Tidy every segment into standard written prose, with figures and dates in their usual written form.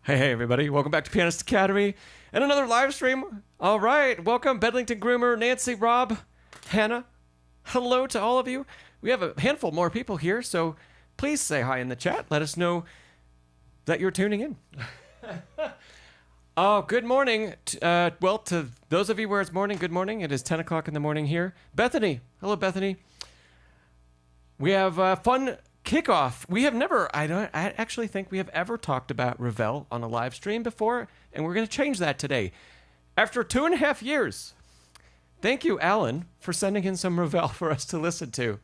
Hey, everybody. Welcome back to Pianist Academy and another live stream. All right. Welcome, Bedlington Groomer, Nancy, Rob, Hannah. Hello to all of you. We have a handful more people here, so please say hi in the chat. Let us know that you're tuning in. Oh, good morning. Well, to those of you where it's morning, good morning. It is 10 o'clock in the morning here. Bethany. Hello, Bethany. We have a fun kickoff. We have never, I actually think we have ever talked about Ravel on a live stream before, and we're going to change that today. After 2.5 years. Thank you, Alan, for sending in some Ravel for us to listen to.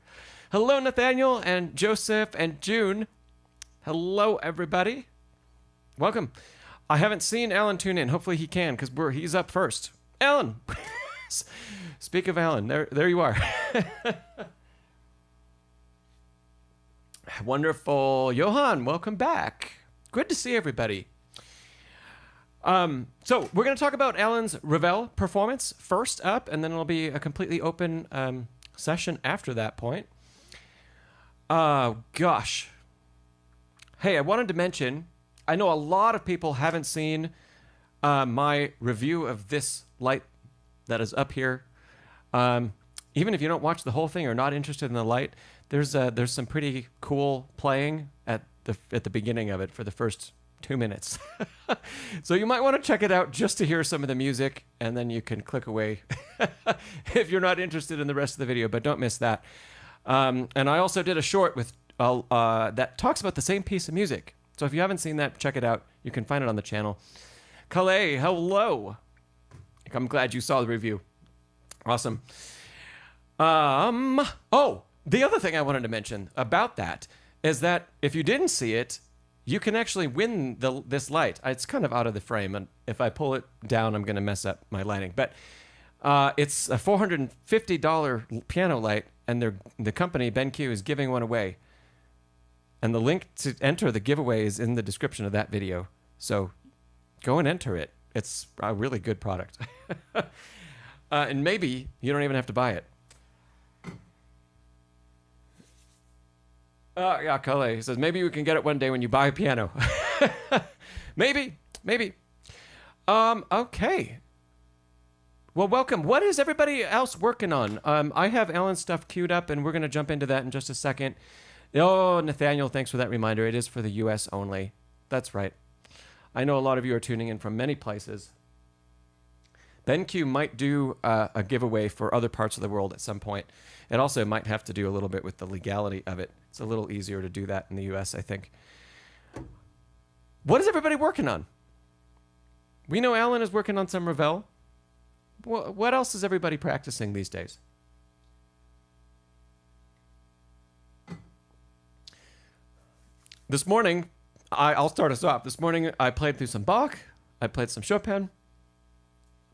Hello, Nathaniel and Joseph and June. Hello, everybody. Welcome. I haven't seen Alan tune in. Hopefully he can, because he's up first. Alan! Speak of Alan, there you are. Wonderful. Johan, welcome back. Good to see everybody. So we're going to talk about Alan's Ravel performance first up, and then it'll be a completely open session after that point. Gosh. Hey, I wanted to mention, I know a lot of people haven't seen my review of this light that is up here. Even if you don't watch the whole thing or not interested in the light, there's some pretty cool playing at the beginning of it for the first 2 minutes. So you might want to check it out just to hear some of the music, and then you can click away if you're not interested in the rest of the video, but don't miss that. And I also did a short with that talks about the same piece of music. So if you haven't seen that, check it out. You can find it on the channel. Calais, hello. I'm glad you saw the review. Awesome. Oh, the other thing I wanted to mention about that is that if you didn't see it, you can actually win this light. It's kind of out of the frame, and if I pull it down, I'm going to mess up my lighting. But it's a $450 piano light, and the company, BenQ, is giving one away. And the link to enter the giveaway is in the description of that video. So go and enter it. It's a really good product. And maybe you don't even have to buy it. Yeah, Calais says, maybe you can get it one day when you buy a piano. Maybe. Okay. Well, welcome. What is everybody else working on? I have Alan's stuff queued up, and we're going to jump into that in just a second. Oh, Nathaniel, thanks for that reminder. It is for the U.S. only. That's right. I know a lot of you are tuning in from many places. BenQ might do a giveaway for other parts of the world at some point. It also might have to do a little bit with the legality of it. It's a little easier to do that in the U.S., I think. What is everybody working on? We know Alan is working on some Ravel. What else is everybody practicing these days? This morning, I'll start us off. This morning, I played through some Bach. I played some Chopin.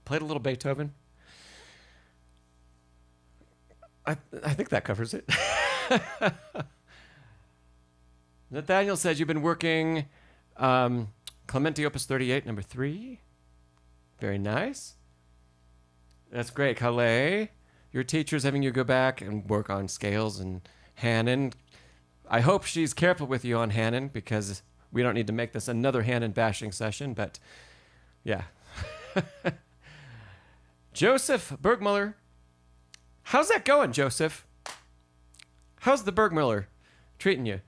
Played a little Beethoven. I think that covers it. Nathaniel says you've been working Clementi Opus 38, number 3. Very nice. That's great. Calais, your teacher's having you go back and work on scales and Hannon. I hope she's careful with you on Hannon, because we don't need to make this another Hannon bashing session, but yeah. Joseph Bergmuller. How's that going, Joseph? How's the Bergmuller treating you?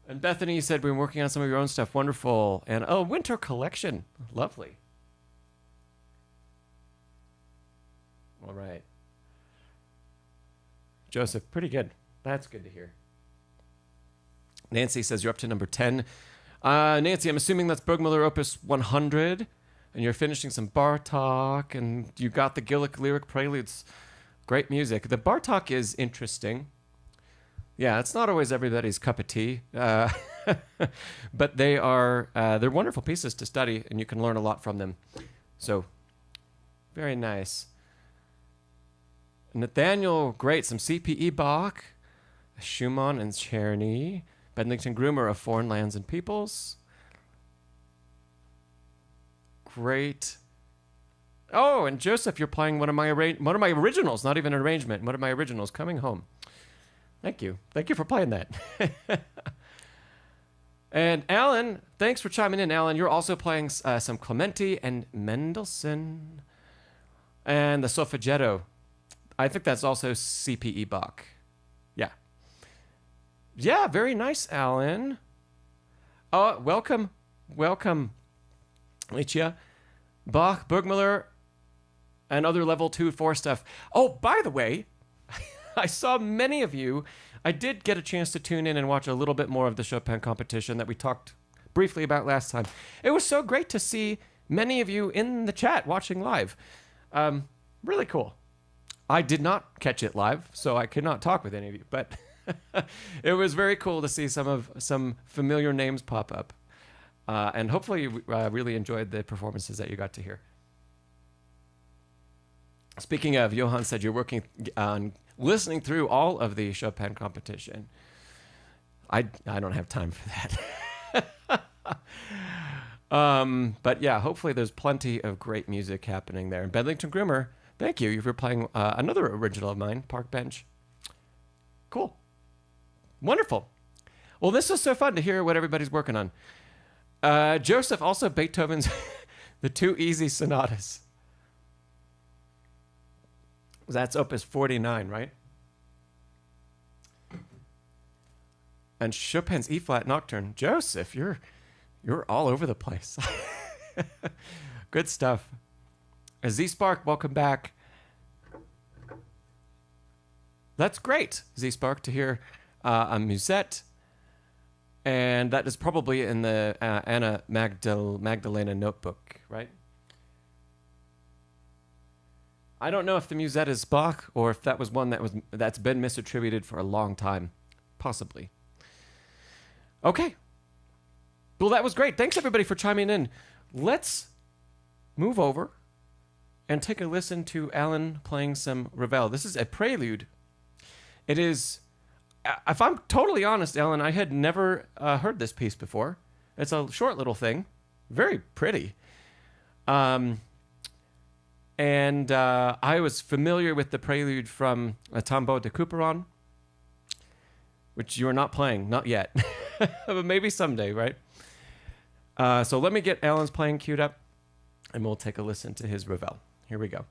And Bethany said we're working on some of your own stuff. Wonderful. And oh, winter collection. Lovely. All right. Joseph, pretty good. That's good to hear. Nancy says you're up to number 10. Nancy, I'm assuming that's Bergmuller Opus 100, and you're finishing some Bartok, and you got the Gillick lyric preludes. Great music. The Bartok is interesting. Yeah, it's not always everybody's cup of tea, but they're wonderful pieces to study, and you can learn a lot from them. So, very nice. Nathaniel, great. Some CPE Bach, Schumann and Czerny. Bedlington Groomer of Foreign Lands and Peoples. Great. Oh, and Joseph, you're playing one of my originals, not even an arrangement. One of my originals, Coming Home. Thank you. Thank you for playing that. And Alan, thanks for chiming in, Alan. You're also playing some Clementi and Mendelssohn and the Solfeggetto. I think that's also CPE Bach. Yeah. Yeah, very nice, Alan. Oh, welcome, Licia. Bach, Burgmüller, and other level 2, 4 stuff. Oh, by the way, I saw many of you. I did get a chance to tune in and watch a little bit more of the Chopin competition that we talked briefly about last time. It was so great to see many of you in the chat watching live. Really cool. I did not catch it live, so I could not talk with any of you, but it was very cool to see some familiar names pop up. And hopefully you really enjoyed the performances that you got to hear. Speaking of, Johan said you're working on listening through all of the Chopin competition. I don't have time for that. But yeah, hopefully there's plenty of great music happening there. And Bedlington Grimmer, thank you for playing another original of mine, Park Bench. Cool. Wonderful. Well, this was so fun to hear what everybody's working on. Joseph, also Beethoven's The Two Easy Sonatas. That's Opus 49, right? And Chopin's E-flat Nocturne. Joseph, you're all over the place. Good stuff. Z-Spark, welcome back. That's great, Z-Spark, to hear a musette. And that is probably in the Anna Magdalena notebook, right? I don't know if the musette is Bach or if that was one that's been misattributed for a long time. Possibly. Okay. Well, that was great. Thanks, everybody, for chiming in. Let's move over and take a listen to Alan playing some Ravel. This is a prelude. It is, if I'm totally honest, Alan, I had never heard this piece before. It's a short little thing. Very pretty. And I was familiar with the prelude from Tombeau de Couperin, which you are not playing, not yet. But maybe someday, right? So let me get Alan's playing queued up, and we'll take a listen to his Ravel. Here we go.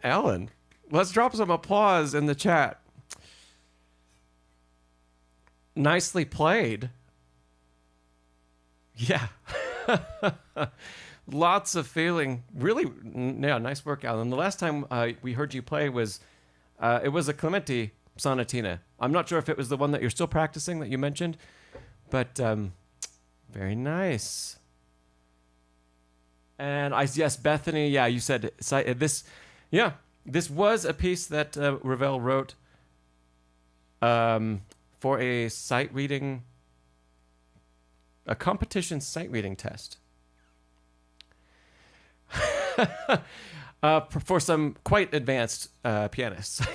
Alan, let's drop some applause in the chat. Nicely played. Yeah. Lots of feeling. Really, yeah, nice work, Alan. The last time we heard you play was, it was a Clementi sonatina. I'm not sure if it was the one that you're still practicing that you mentioned, but very nice. And yes, Bethany, yeah, you said this, yeah, This was a piece that Ravel wrote for a competition sight reading test. For some quite advanced pianists.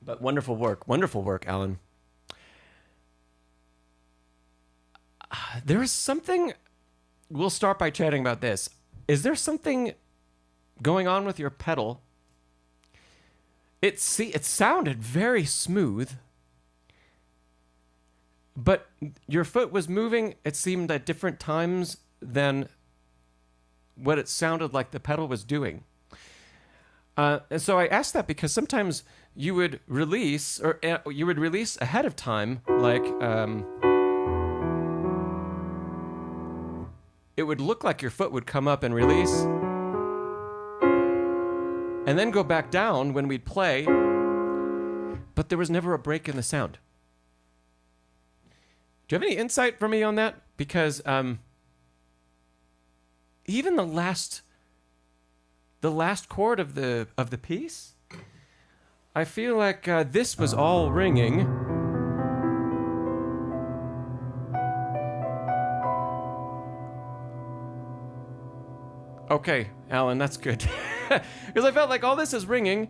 But wonderful work, Alan. There is something, we'll start by chatting about this. Is there something going on with your pedal? It sounded very smooth, but your foot was moving, it seemed, at different times than what it sounded like the pedal was doing. And so I asked that because sometimes you would release ahead of time, like it would look like your foot would come up and release and then go back down when we'd play, but there was never a break in the sound. Do you have any insight for me on that? Because even the last chord of the piece, I feel like this was all ringing. Okay, Alan, that's good. Because I felt like all this is ringing,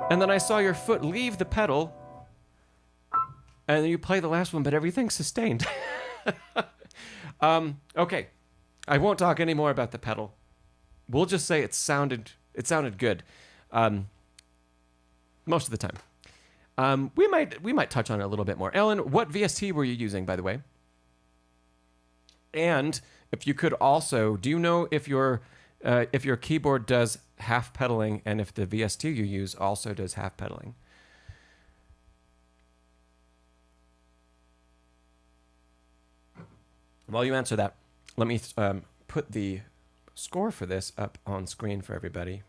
and then I saw your foot leave the pedal, and then you play the last one, but everything's sustained. Okay, I won't talk any more about the pedal. We'll just say it sounded good, most of the time. We might touch on it a little bit more. Ellen, what VST were you using, by the way? And if you could also, do you know if your keyboard does half pedaling, and if the VST you use also does half pedaling? While you answer that, let me put the score for this up on screen for everybody.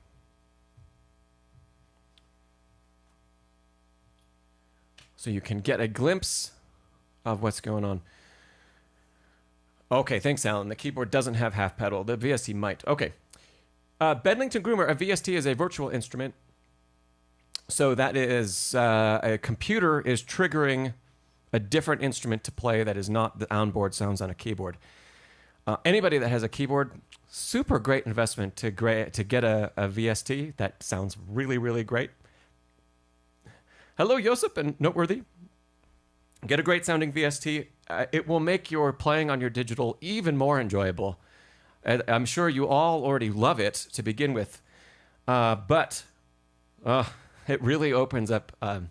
So you can get a glimpse of what's going on. Okay, thanks, Alan. The keyboard doesn't have half pedal. The VST might. Okay. Bedlington Groomer, a VST is a virtual instrument. So that is a computer is triggering a different instrument to play that is not the onboard sounds on a keyboard. Anybody that has a keyboard, super great investment to get a VST that sounds really, really great. Hello, Josip and Noteworthy. Get a great sounding VST. It will make your playing on your digital even more enjoyable. I'm sure you all already love it to begin with, but it really opens up a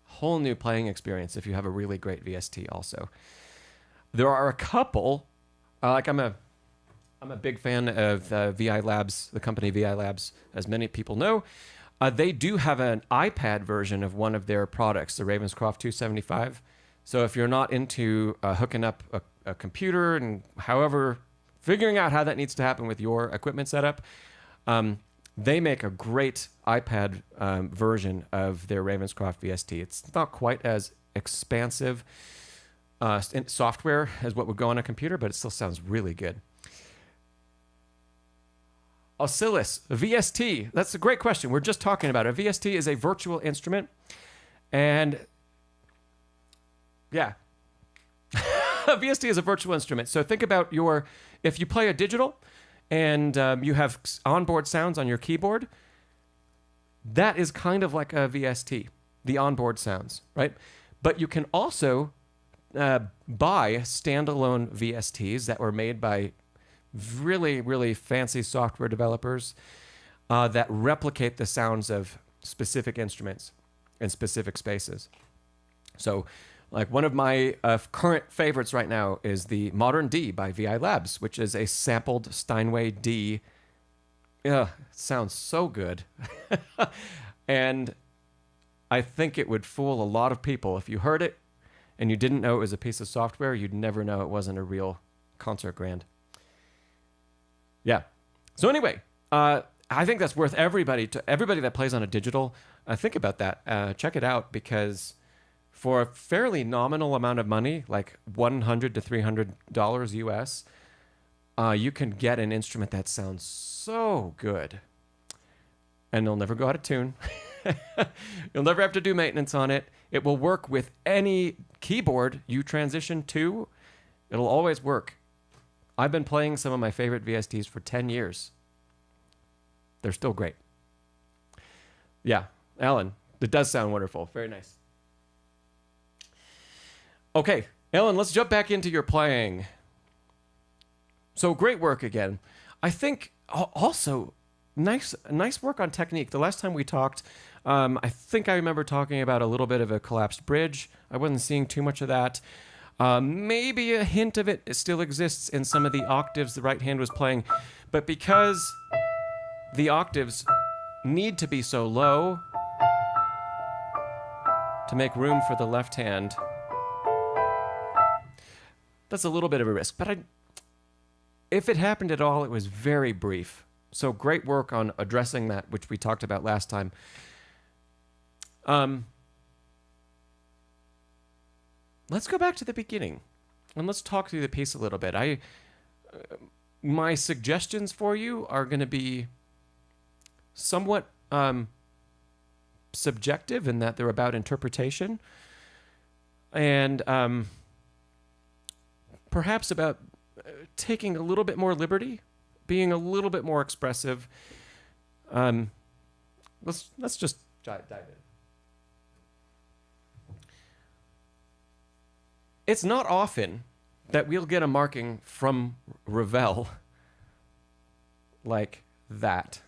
whole new playing experience if you have a really great VST also. There are a couple, I'm a big fan of VI Labs, the company VI Labs, as many people know. They do have an iPad version of one of their products, the Ravenscroft 275. So if you're not into hooking up a computer and figuring out how that needs to happen with your equipment setup, they make a great iPad version of their Ravenscroft VST. It's not quite as expansive software as what would go on a computer, but it still sounds really good. Oscillus, VST. That's a great question. We're just talking about it. A VST is a virtual instrument, and yeah. A VST is a virtual instrument. So think about if you play a digital and you have onboard sounds on your keyboard, that is kind of like a VST, the onboard sounds, right? But you can also buy standalone VSTs that were made by really, really fancy software developers that replicate the sounds of specific instruments in specific spaces. So like one of my current favorites right now is the Modern D by VI Labs, which is a sampled Steinway D. It sounds so good. And I think it would fool a lot of people. If you heard it and you didn't know it was a piece of software, you'd never know it wasn't a real concert grand. Yeah. So anyway, I think that's worth everybody that plays on a digital, think about that. Check it out, because for a fairly nominal amount of money, like $100 to $300 US, you can get an instrument that sounds so good, and it'll never go out of tune. You'll never have to do maintenance on it. It will work with any keyboard you transition to. It'll always work. I've been playing some of my favorite VSTs for 10 years. They're still great. Yeah, Alan, it does sound wonderful. Very nice. Okay, Alan, let's jump back into your playing. So great work again. I think also nice work on technique. The last time we talked, I think I remember talking about a little bit of a collapsed bridge. I wasn't seeing too much of that. Maybe a hint of it still exists in some of the octaves the right hand was playing, but because the octaves need to be so low to make room for the left hand, that's a little bit of a risk. But if it happened at all, it was very brief. So great work on addressing that, which we talked about last time. Let's go back to the beginning and let's talk through the piece a little bit. My suggestions for you are going to be somewhat subjective in that they're about interpretation, and perhaps about taking a little bit more liberty, being a little bit more expressive. Let's just dive in. It's not often that we'll get a marking from Ravel like that,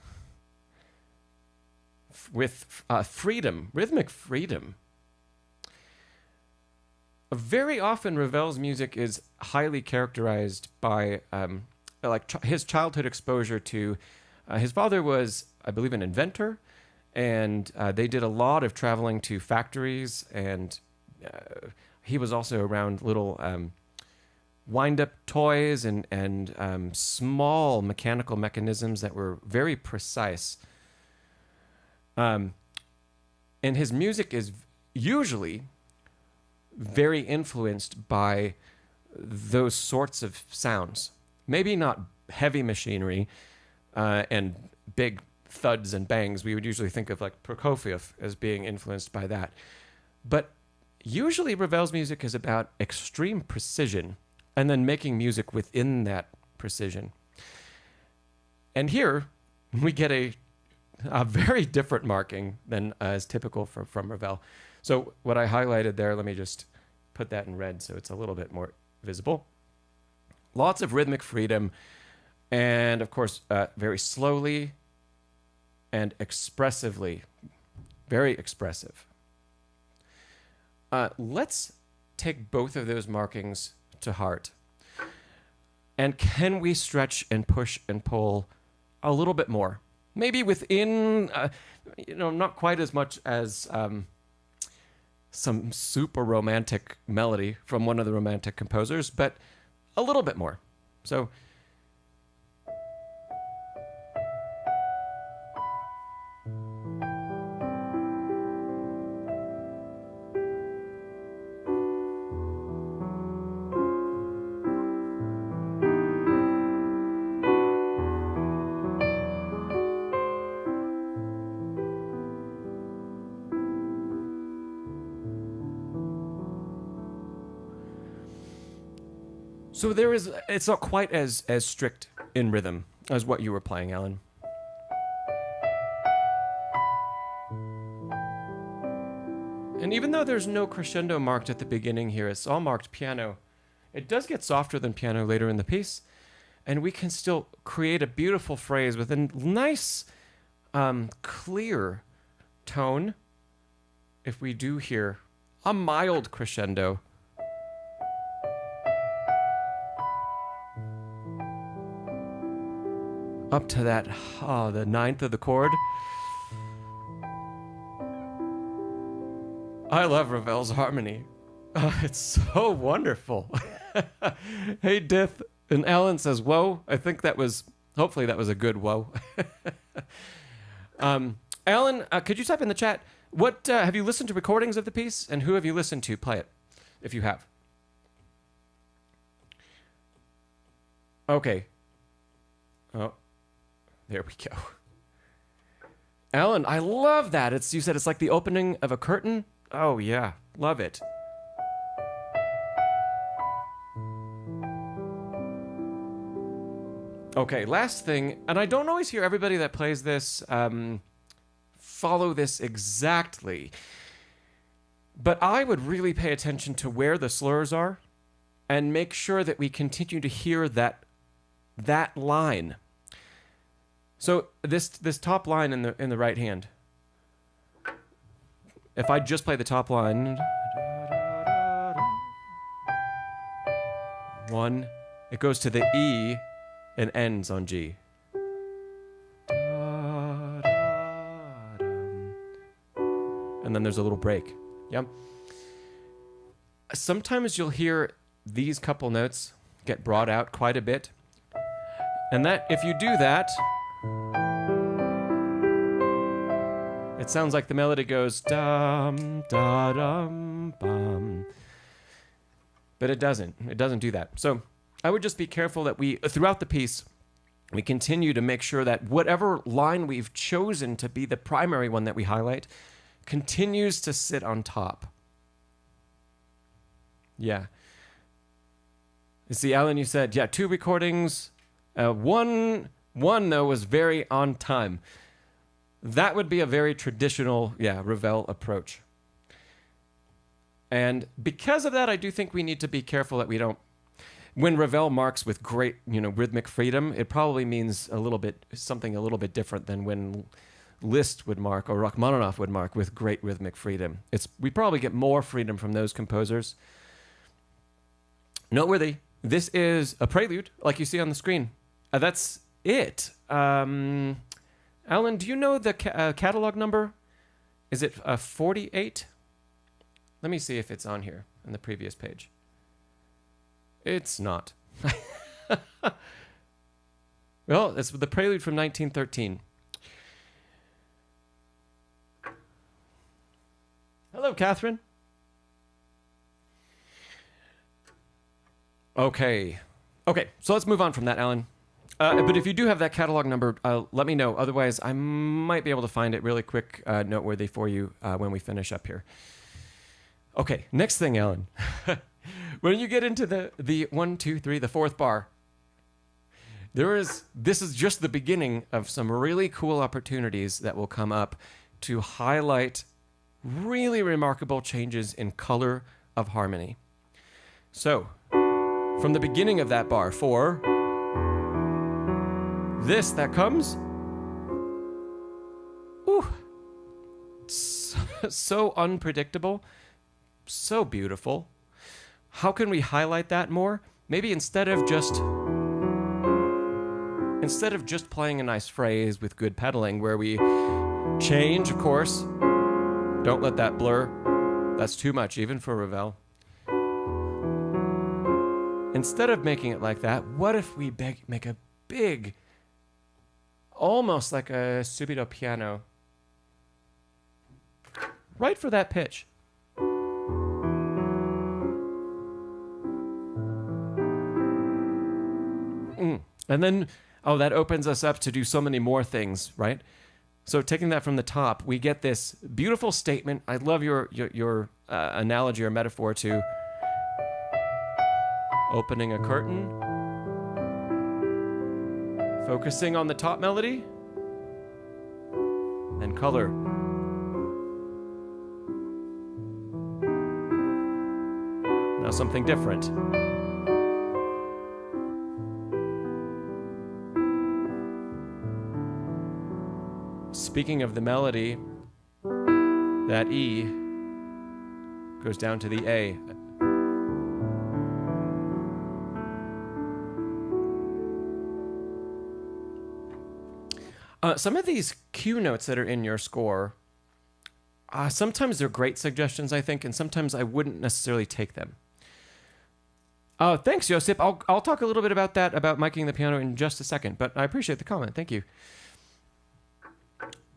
with freedom, rhythmic freedom. Very often Ravel's music is highly characterized by his childhood exposure to, his father was, I believe, an inventor, and they did a lot of traveling to factories, and he was also around little wind-up toys and small mechanical mechanisms that were very precise. And his music is usually very influenced by those sorts of sounds. Maybe not heavy machinery and big thuds and bangs. We would usually think of like Prokofiev as being influenced by that. But usually Ravel's music is about extreme precision and then making music within that precision. And here we get a very different marking than is typical from Ravel. So what I highlighted there, let me just put that in red so it's a little bit more visible. Lots of rhythmic freedom, and of course, very slowly and expressively, very expressive. Let's take both of those markings to heart. And can we stretch and push and pull a little bit more? Maybe within, not quite as much as some super romantic melody from one of the romantic composers, but a little bit more. So, So it's not quite as strict in rhythm as what you were playing, Alan. And even though there's no crescendo marked at the beginning here, it's all marked piano. It does get softer than piano later in the piece, and we can still create a beautiful phrase with a nice, clear tone if we do hear a mild crescendo. Up to that, the ninth of the chord. I love Ravel's harmony. It's so wonderful. Hey, Dith. And Alan says, whoa. I think hopefully that was a good whoa. Alan, could you type in the chat, what have you listened to recordings of the piece, and who have you listened to play it, if you have? Okay. Oh, there we go. Alan, I love that. You said it's like the opening of a curtain? Oh, yeah. Love it. Okay, last thing, and I don't always hear everybody that plays this follow this exactly, but I would really pay attention to where the slurs are and make sure that we continue to hear that line. So this top line in the right hand, if I just play the top line, 1, it goes to the E and ends on G. And then there's a little break. Yeah. Sometimes you'll hear these couple notes get brought out quite a bit. And that, if you do that, it sounds like the melody goes dum da dum bum. But it doesn't. It doesn't do that. So I would just be careful that we, throughout the piece, we continue to make sure that whatever line we've chosen to be the primary one that we highlight continues to sit on top. Yeah. You see, Alan, you said, yeah, 2 recordings. One though, was very on time. That would be a very traditional, Ravel approach. And because of that, I do think we need to be careful that we don't. When Ravel marks with great, rhythmic freedom, it probably means something a little bit different than when Liszt would mark or Rachmaninoff would mark with great rhythmic freedom. We probably get more freedom from those composers. Noteworthy, this is a prelude, like you see on the screen. That's it. Alan, do you know the catalog number? Is it 48? Let me see if it's on here on the previous page. It's not. Well, it's the Prelude from 1913. Hello, Catherine. Okay, so let's move on from that, Alan. But if you do have that catalog number, let me know. Otherwise, I might be able to find it really quick, noteworthy for you when we finish up here. Okay, next thing, Alan. When you get into the 1, 2, 3, the 4th bar, this is just the beginning of some really cool opportunities that will come up to highlight really remarkable changes in color of harmony. So, from the beginning of that bar, 4, this that comes, ooh, so unpredictable, so beautiful. How can we highlight that more? Maybe instead of just playing a nice phrase with good pedaling where we change, of course. Don't let that blur. That's too much, even for Ravel. Instead of making it like that, what if we make a big, almost like a subito piano, right for that pitch? And then, that opens us up to do so many more things, right? So taking that from the top, we get this beautiful statement. I love your analogy or metaphor to opening a curtain, focusing on the top melody, and color. Now something different. Speaking of the melody, that E goes down to the A. Some of these cue notes that are in your score, sometimes they're great suggestions, I think, and sometimes I wouldn't necessarily take them. Thanks, Josip. I'll talk a little bit about that, about miking the piano in just a second, but I appreciate the comment. Thank you.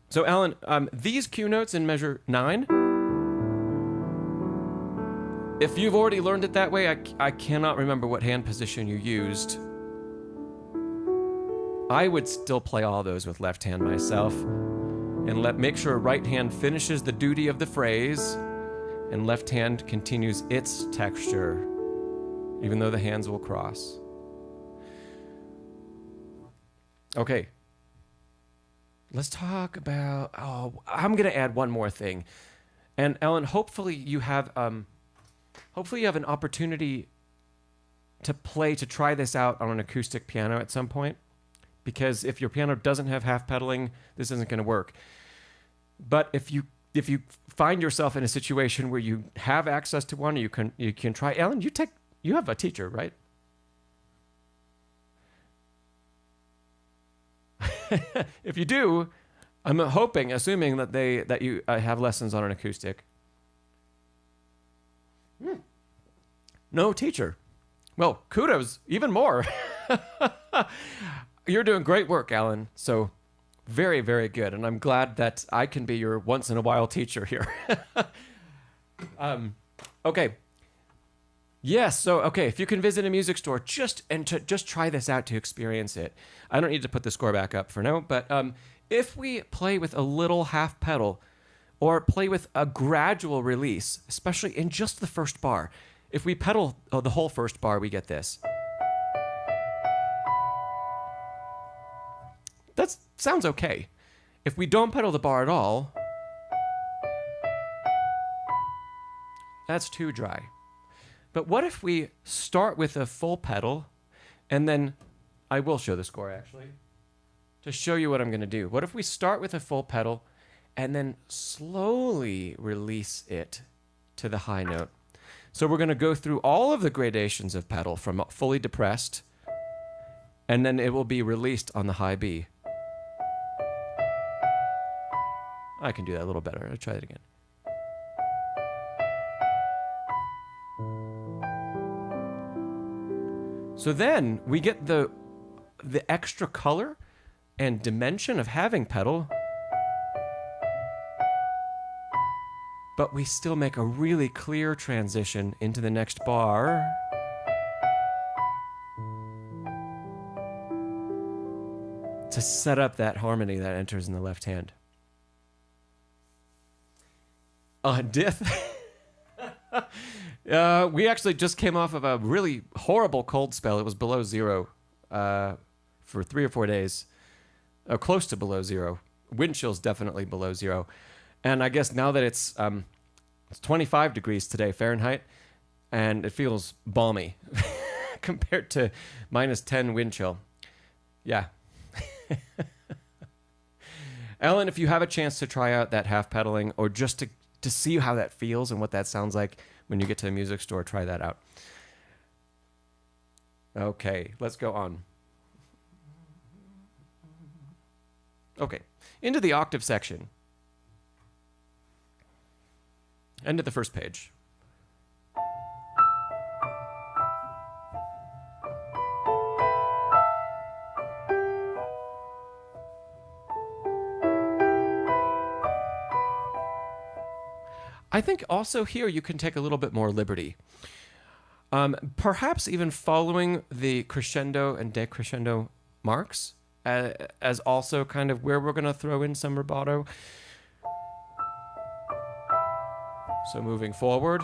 So, Alan, these cue notes in measure 9, if you've already learned it that way, I cannot remember what hand position you used. I would still play all those with left hand myself, and make sure right hand finishes the duty of the phrase, and left hand continues its texture, even though the hands will cross. Okay. Let's talk about, I'm going to add one more thing. And Ellen, hopefully you have an opportunity to try this out on an acoustic piano at some point, because if your piano doesn't have half pedaling, this isn't going to work. But if you find yourself in a situation where you have access to one, you can try. Ellen, you have a teacher, right? If you do, I'm assuming that you have lessons on an acoustic. No teacher. Well, kudos, even more. You're doing great work, Alan. So very, very good. And I'm glad that I can be your once in a while teacher here. Okay. Yes. So, okay. If you can visit a music store, just try this out to experience it. I don't need to put the score back up for now, but if we play with a little half pedal or play with a gradual release, especially in just the first bar, if we pedal the whole first bar, we get this. That sounds okay. If we don't pedal the bar at all, that's too dry. But what if we start with a full pedal, and then I will show the score actually, to show you what I'm going to do. What if we start with a full pedal and then slowly release it to the high note? So we're going to go through all of the gradations of pedal from fully depressed, and then it will be released on the high B. I can do that a little better. I'll try it again. So then we get the extra color and dimension of having pedal, but we still make a really clear transition into the next bar. To set up that harmony that enters in the left hand. Dith. We actually just came off of a really horrible cold spell. It was below zero for 3 or 4 days. Close to below zero. Wind chill's definitely below zero. And I guess now that it's 25 degrees today Fahrenheit, and it feels balmy compared to -10 wind chill. Yeah. Ellen, if you have a chance to try out that half pedaling, or just to see how that feels and what that sounds like when you get to the music store, try that out. Okay, let's go on. Okay, into the octave section. End of the first page. I think also here you can take a little bit more liberty. Perhaps even following the crescendo and decrescendo marks as also kind of where we're going to throw in some rubato. So moving forward.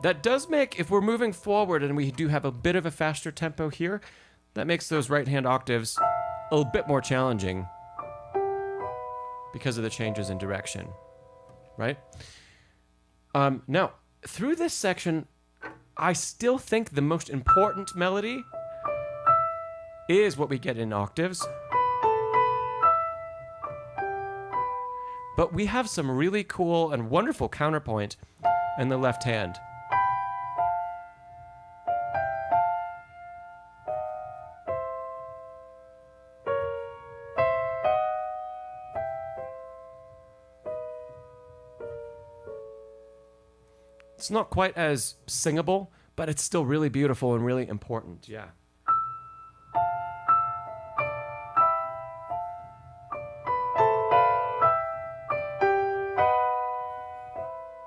That does make, if we're moving forward and we do have a bit of a faster tempo here, that makes those right hand octaves a little bit more challenging because of the changes in direction, right? Now, through this section, I still think the most important melody is what we get in octaves. But we have some really cool and wonderful counterpoint in the left hand. It's not quite as singable, but it's still really beautiful and really important, yeah.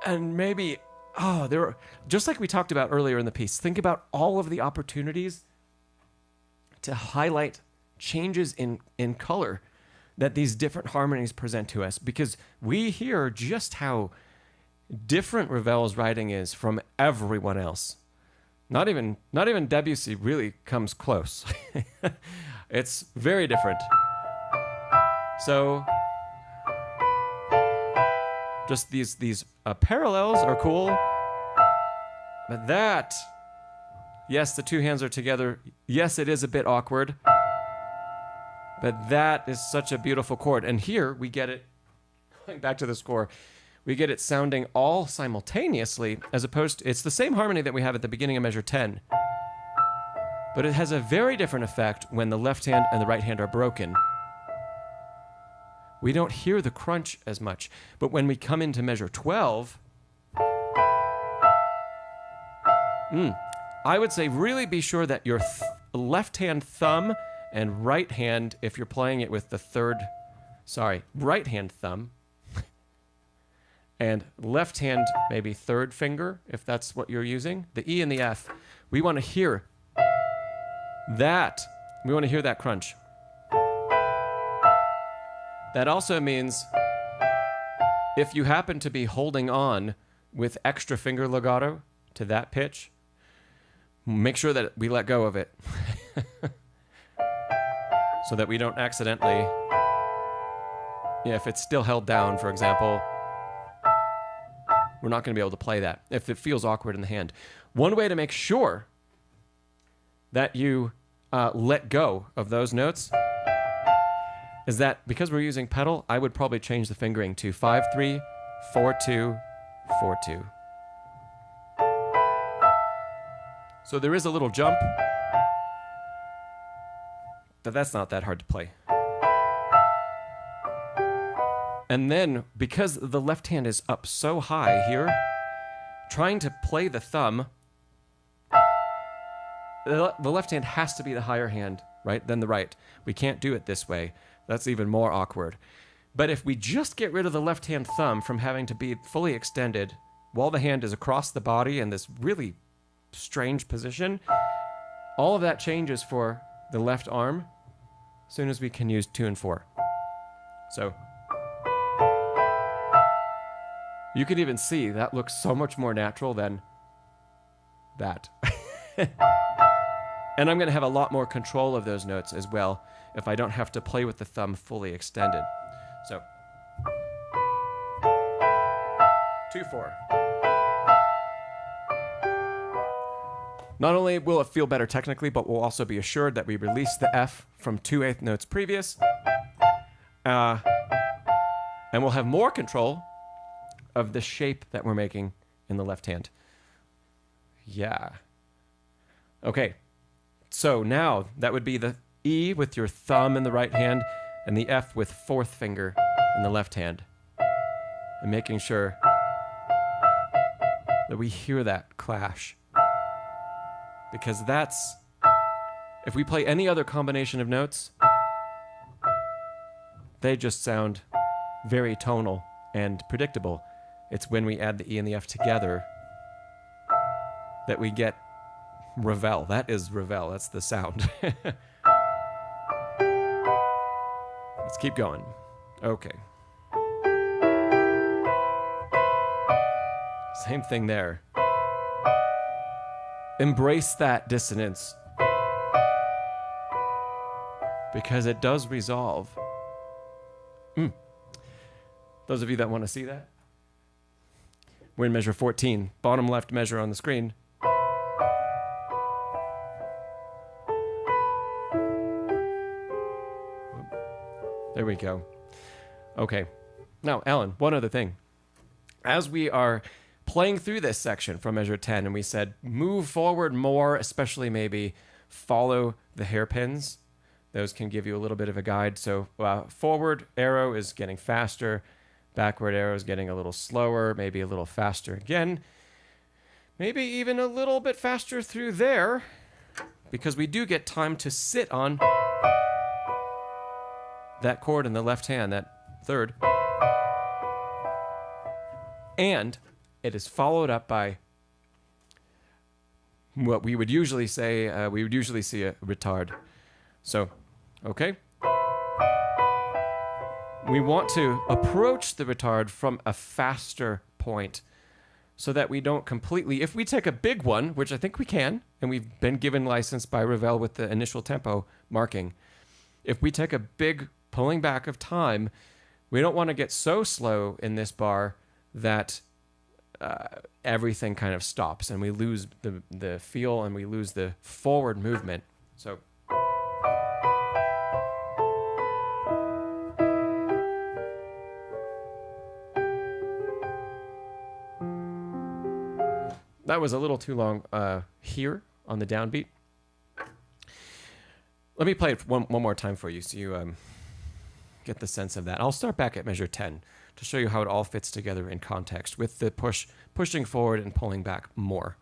And maybe Oh, there are, just like we talked about earlier in the piece, think about all of the opportunities to highlight changes in color that these different harmonies present to us, because we hear just how different Ravel's writing is from everyone else. Not even Debussy really comes close. It's very different. So just these parallels are cool, but that, yes, the two hands are together. Yes, it is a bit awkward, but that is such a beautiful chord. And here we get it, going back to the score, we get it sounding all simultaneously, as opposed to, it's the same harmony that we have at the beginning of measure 10, but it has a very different effect when the left hand and the right hand are broken. We don't hear the crunch as much, but when we come into measure 12, I would say really be sure that your left hand thumb and right hand, if you're playing it with the right hand thumb, and left hand, maybe third finger, if that's what you're using, the E and the F, we want to hear that. We want to hear that crunch. That also means if you happen to be holding on with extra finger legato to that pitch, make sure that we let go of it so that we don't accidentally, if it's still held down, for example, we're not going to be able to play that if it feels awkward in the hand. One way to make sure that you let go of those notes is that because we're using pedal, I would probably change the fingering to 5-3, 4-2, 4-2. So there is a little jump, but that's not that hard to play. And then, because the left hand is up so high here, trying to play the thumb, the left hand has to be the higher hand, right, than the right. We can't do it this way. That's even more awkward. But if we just get rid of the left hand thumb from having to be fully extended while the hand is across the body in this really strange position, all of that changes for the left arm as soon as we can use 2 and 4. So you can even see that looks so much more natural than that. And I'm going to have a lot more control of those notes as well if I don't have to play with the thumb fully extended. So 2-4. Not only will it feel better technically, but we'll also be assured that we release the F from 2/8 notes previous. And we'll have more control of the shape that we're making in the left hand. Yeah. Okay. So now that would be the E with your thumb in the right hand and the F with fourth finger in the left hand. And making sure that we hear that clash. Because that's, if we play any other combination of notes, they just sound very tonal and predictable. It's when we add the E and the F together that we get Ravel. That is Ravel. That's the sound. Let's keep going. Okay. Same thing there. Embrace that dissonance, because it does resolve. Those of you that want to see that, we're in measure 14, bottom left measure on the screen. There we go. Okay. Now, Alan, one other thing. As we are playing through this section from measure 10, and we said move forward more, especially maybe follow the hairpins. Those can give you a little bit of a guide. So forward arrow is getting faster. Backward arrow is getting a little slower, maybe a little faster again. Maybe even a little bit faster through there, because we do get time to sit on that chord in the left hand, that third. And it is followed up by what we would usually say, we would usually see a retard. So, okay. We want to approach the retard from a faster point so that we don't completely, if we take a big one, which I think we can, and we've been given license by Ravel with the initial tempo marking, if we take a big pulling back of time, we don't want to get so slow in this bar that everything kind of stops and we lose the feel and we lose the forward movement. So that was a little too long here on the downbeat. Let me play it one more time for you so you get the sense of that. I'll start back at measure 10 to show you how it all fits together in context with the pushing forward and pulling back more.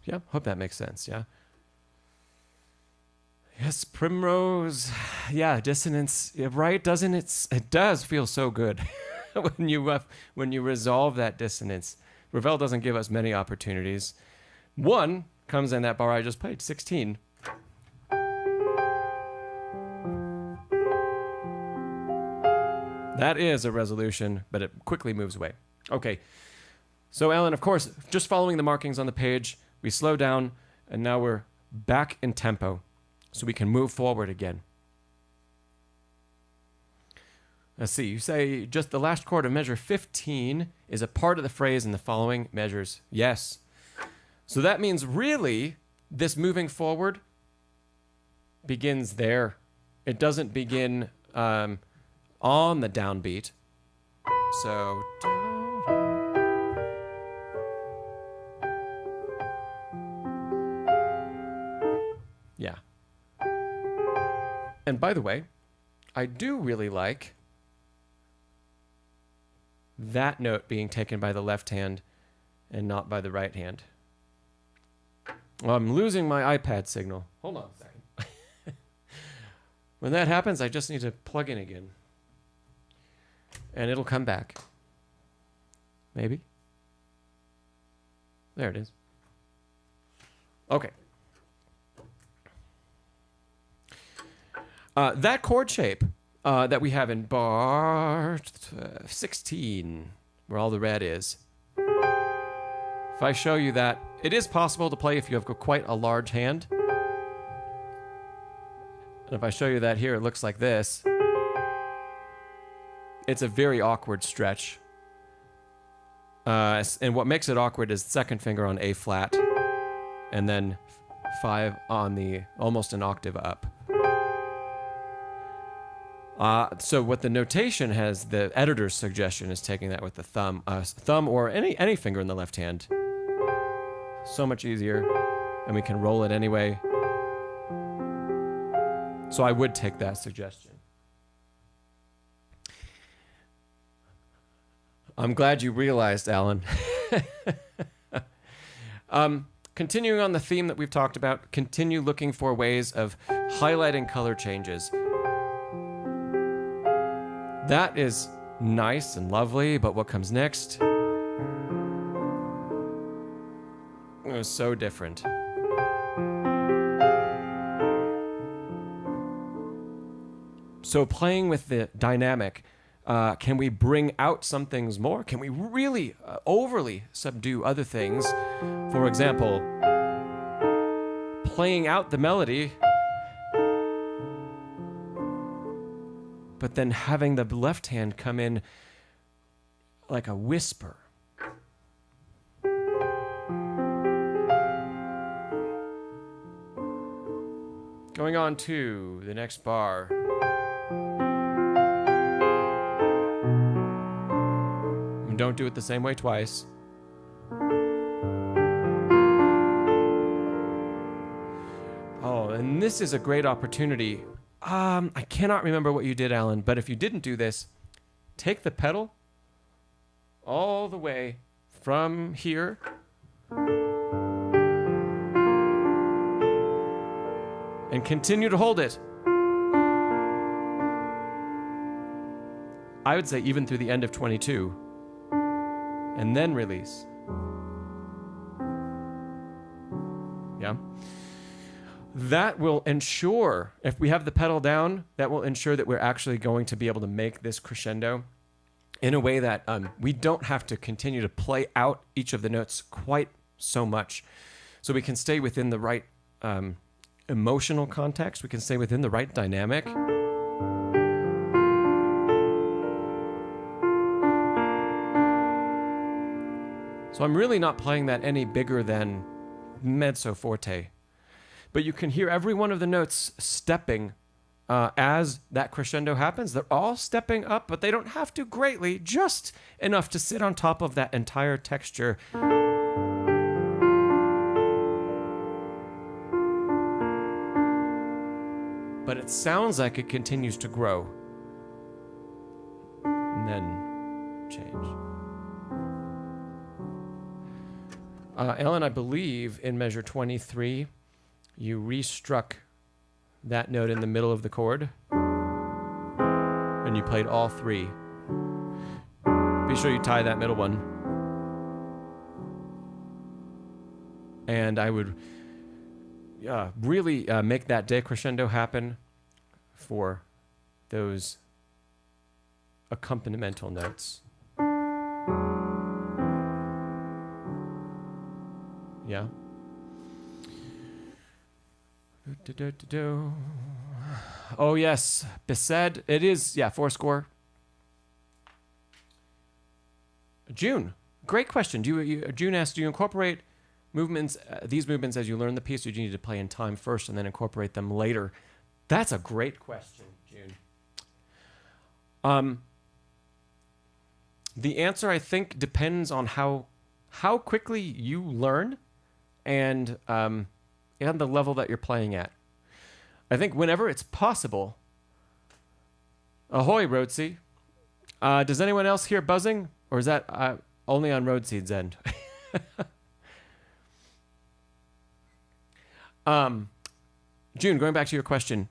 Yeah, hope that makes sense, yeah. Yes, primrose. Yeah, dissonance, right? Doesn't it? It does feel so good when you resolve that dissonance. Ravel doesn't give us many opportunities. One comes in that bar I just played, 16. That is a resolution, but it quickly moves away. Okay, so Alan, of course, just following the markings on the page, we slow down, and now we're back in tempo, so we can move forward again. Let's see, you say just the last chord of measure 15 is a part of the phrase in the following measures. Yes. So that means really this moving forward begins there. It doesn't begin on the downbeat. So... yeah. And by the way, I do really like that note being taken by the left hand and not by the right hand. Well, I'm losing my iPad signal. Hold on a second. When that happens, I just need to plug in again. And it'll come back. Maybe. There it is. Okay. That chord shape that we have in bar 16, where all the red is. If I show you that, it is possible to play if you have quite a large hand. And if I show you that here, it looks like this. It's a very awkward stretch. And what makes it awkward is second finger on A flat, and then 5 on the almost an octave up. So what the notation has, the editor's suggestion is taking that with the thumb or any finger in the left hand. So much easier, and we can roll it anyway. So I would take that suggestion. I'm glad you realized, Alan. Continuing on the theme that we've talked about, continue looking for ways of highlighting color changes. That is nice and lovely, but what comes next? It was so different. So playing with the dynamic, can we bring out some things more? Can we really overly subdue other things? For example, playing out the melody, but then having the left hand come in like a whisper. Going on to the next bar. And don't do it the same way twice. Oh, And this is a great opportunity. I cannot remember what you did, Alan, but if you didn't do this, take the pedal all the way from here and continue to hold it. I would say even through the end of 22, and then release. Yeah. That will ensure, if we have the pedal down, that will ensure that we're actually going to be able to make this crescendo in a way that we don't have to continue to play out each of the notes quite so much. So we can stay within the right emotional context. We can stay within the right dynamic. So I'm really not playing that any bigger than mezzo forte. But you can hear every one of the notes stepping as that crescendo happens. They're all stepping up, but they don't have to greatly, just enough to sit on top of that entire texture. But it sounds like it continues to grow. And then change. Ellen, I believe in measure 23, you restruck that note in the middle of the chord, and you played all three. Be sure you tie that middle one. And I would really make that decrescendo happen for those accompanimental notes. Yeah. Oh yes, Besed. It is, yeah, 4 score. June, great question. June asked, do you incorporate movements, these movements as you learn the piece, or do you need to play in time first and then incorporate them later? That's a great question, June. The answer, I think, depends on how quickly you learn and the level that you're playing at. I think whenever it's possible. Ahoy, Roadseed. Does anyone else hear buzzing? Or is that only on Roadseed's end? June, going back to your question.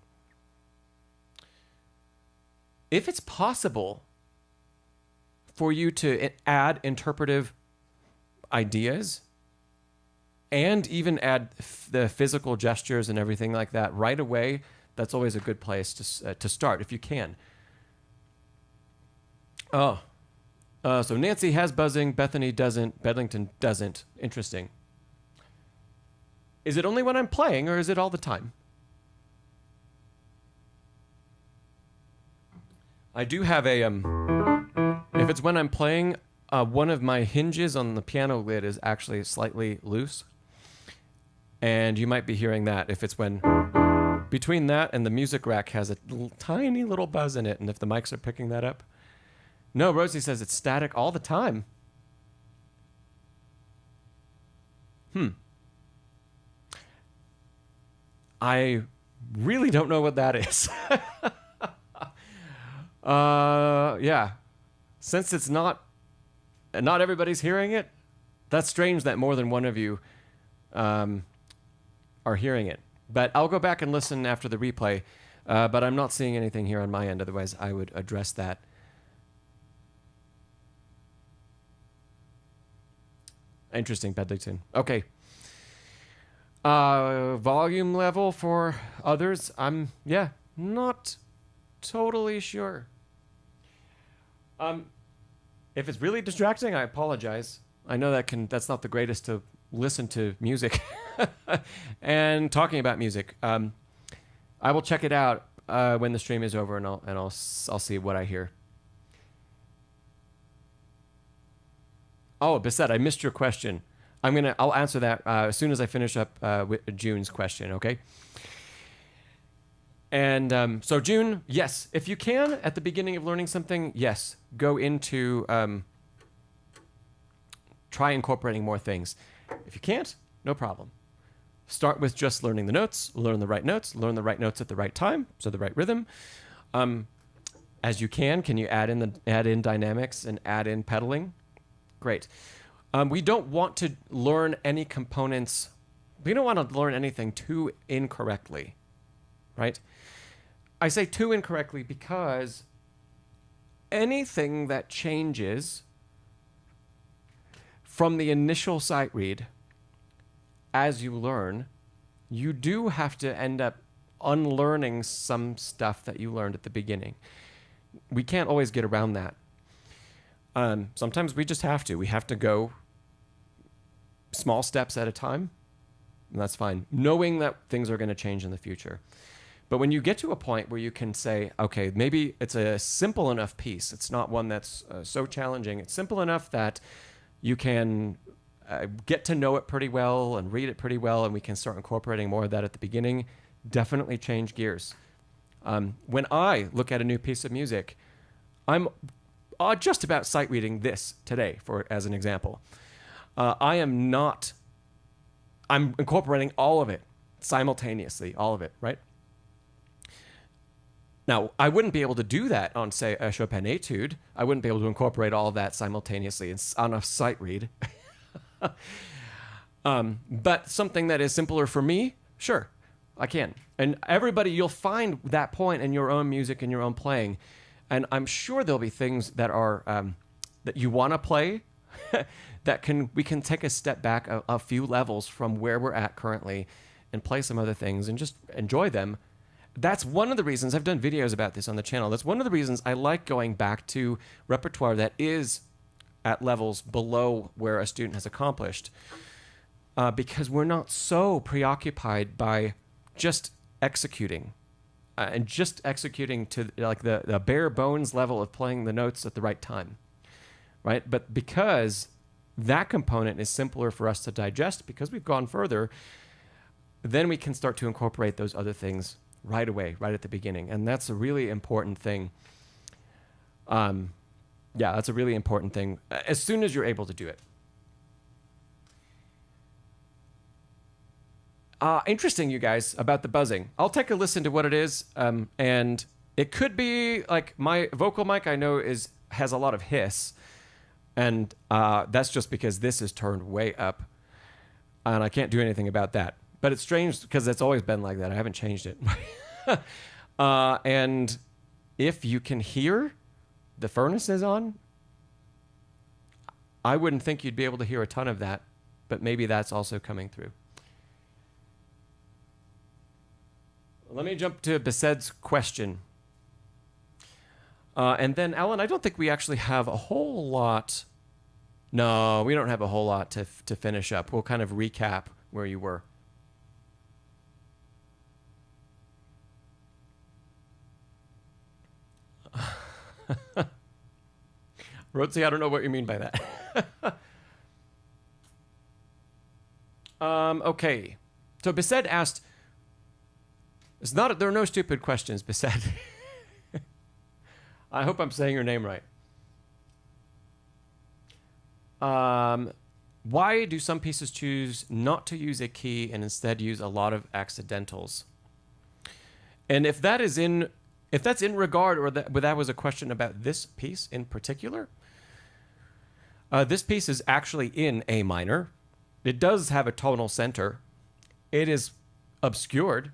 If it's possible for you to add interpretive ideas and even add the physical gestures and everything like that right away, that's always a good place to start if you can. So Nancy has buzzing, Bethany doesn't, Bedlington doesn't. Interesting. Is it only when I'm playing, or is it all the time? I do have a if it's when I'm playing, one of my hinges on the piano lid is actually slightly loose. And you might be hearing that if it's when between that and the music rack has a tiny little buzz in it, and if the mics are picking that up. No, Rosie says it's static all the time. I really don't know what that is. Yeah. Since it's not everybody's hearing it, that's strange that more than one of you are hearing it. But I'll go back and listen after the replay. But I'm not seeing anything here on my end. Otherwise, I would address that. Interesting, Bedlington. Okay. Volume level for others, I'm not totally sure. If it's really distracting, I apologize. I know that's not the greatest to listen to music and talking about music. I will check it out when the stream is over, and I'll see what I hear. Oh, Bissette, I missed your question. I'll answer that as soon as I finish up with June's question, okay? And so June, yes, if you can, at the beginning of learning something, yes, go into try incorporating more things. If you can't, no problem. Start with just learning the notes, learn the right notes at the right time, so the right rhythm. As you can you add in dynamics and add in pedaling? Great. We don't want to learn any components. We don't want to learn anything too incorrectly, right? I say too incorrectly because anything that changes from the initial sight read as you learn, you do have to end up unlearning some stuff that you learned at the beginning. We can't always get around that. Sometimes we just have to. We have to go small steps at a time, and that's fine, knowing that things are going to change in the future. But when you get to a point where you can say, okay, maybe it's a simple enough piece, it's not one that's so challenging, it's simple enough that you can get to know it pretty well and read it pretty well, and we can start incorporating more of that at the beginning, definitely change gears. When I look at a new piece of music, I'm just about sight reading this today, as an example. I'm incorporating all of it simultaneously, all of it, right? Now, I wouldn't be able to do that on, say, a Chopin etude. I wouldn't be able to incorporate all of that simultaneously on a sight read. But something that is simpler for me, sure, I can. And everybody, you'll find that point in your own music and your own playing. And I'm sure there'll be things that are that you want to play that we can take a step back a few levels from where we're at currently and play some other things and just enjoy them. That's one of the reasons I've done videos about this on the channel. That's one of the reasons I like going back to repertoire that is at levels below where a student has accomplished, because we're not so preoccupied by just executing and just executing to like the bare bones level of playing the notes at the right time, right? But because that component is simpler for us to digest because we've gone further, then we can start to incorporate those other things right away, right at the beginning. And that's a really important thing. Yeah, that's a really important thing as soon as you're able to do it. Interesting, you guys, about the buzzing. I'll take a listen to what it is. And it could be like my vocal mic, I know has a lot of hiss. And that's just because this is turned way up. And I can't do anything about that. But it's strange because it's always been like that. I haven't changed it. And if you can hear the furnace is on, I wouldn't think you'd be able to hear a ton of that, but maybe that's also coming through. Let me jump to Besed's question. And then, Alan, I don't think we actually have a whole lot. No, we don't have a whole lot to finish up. We'll kind of recap where you were. Rotzi, I don't know what you mean by that. Okay. So Besed asked, there are no stupid questions, Besed. I hope I'm saying your name right. Why do some pieces choose not to use a key and instead use a lot of accidentals? And if that's in regard, or that was a question about this piece in particular, this piece is actually in A minor. It does have a tonal center. It is obscured,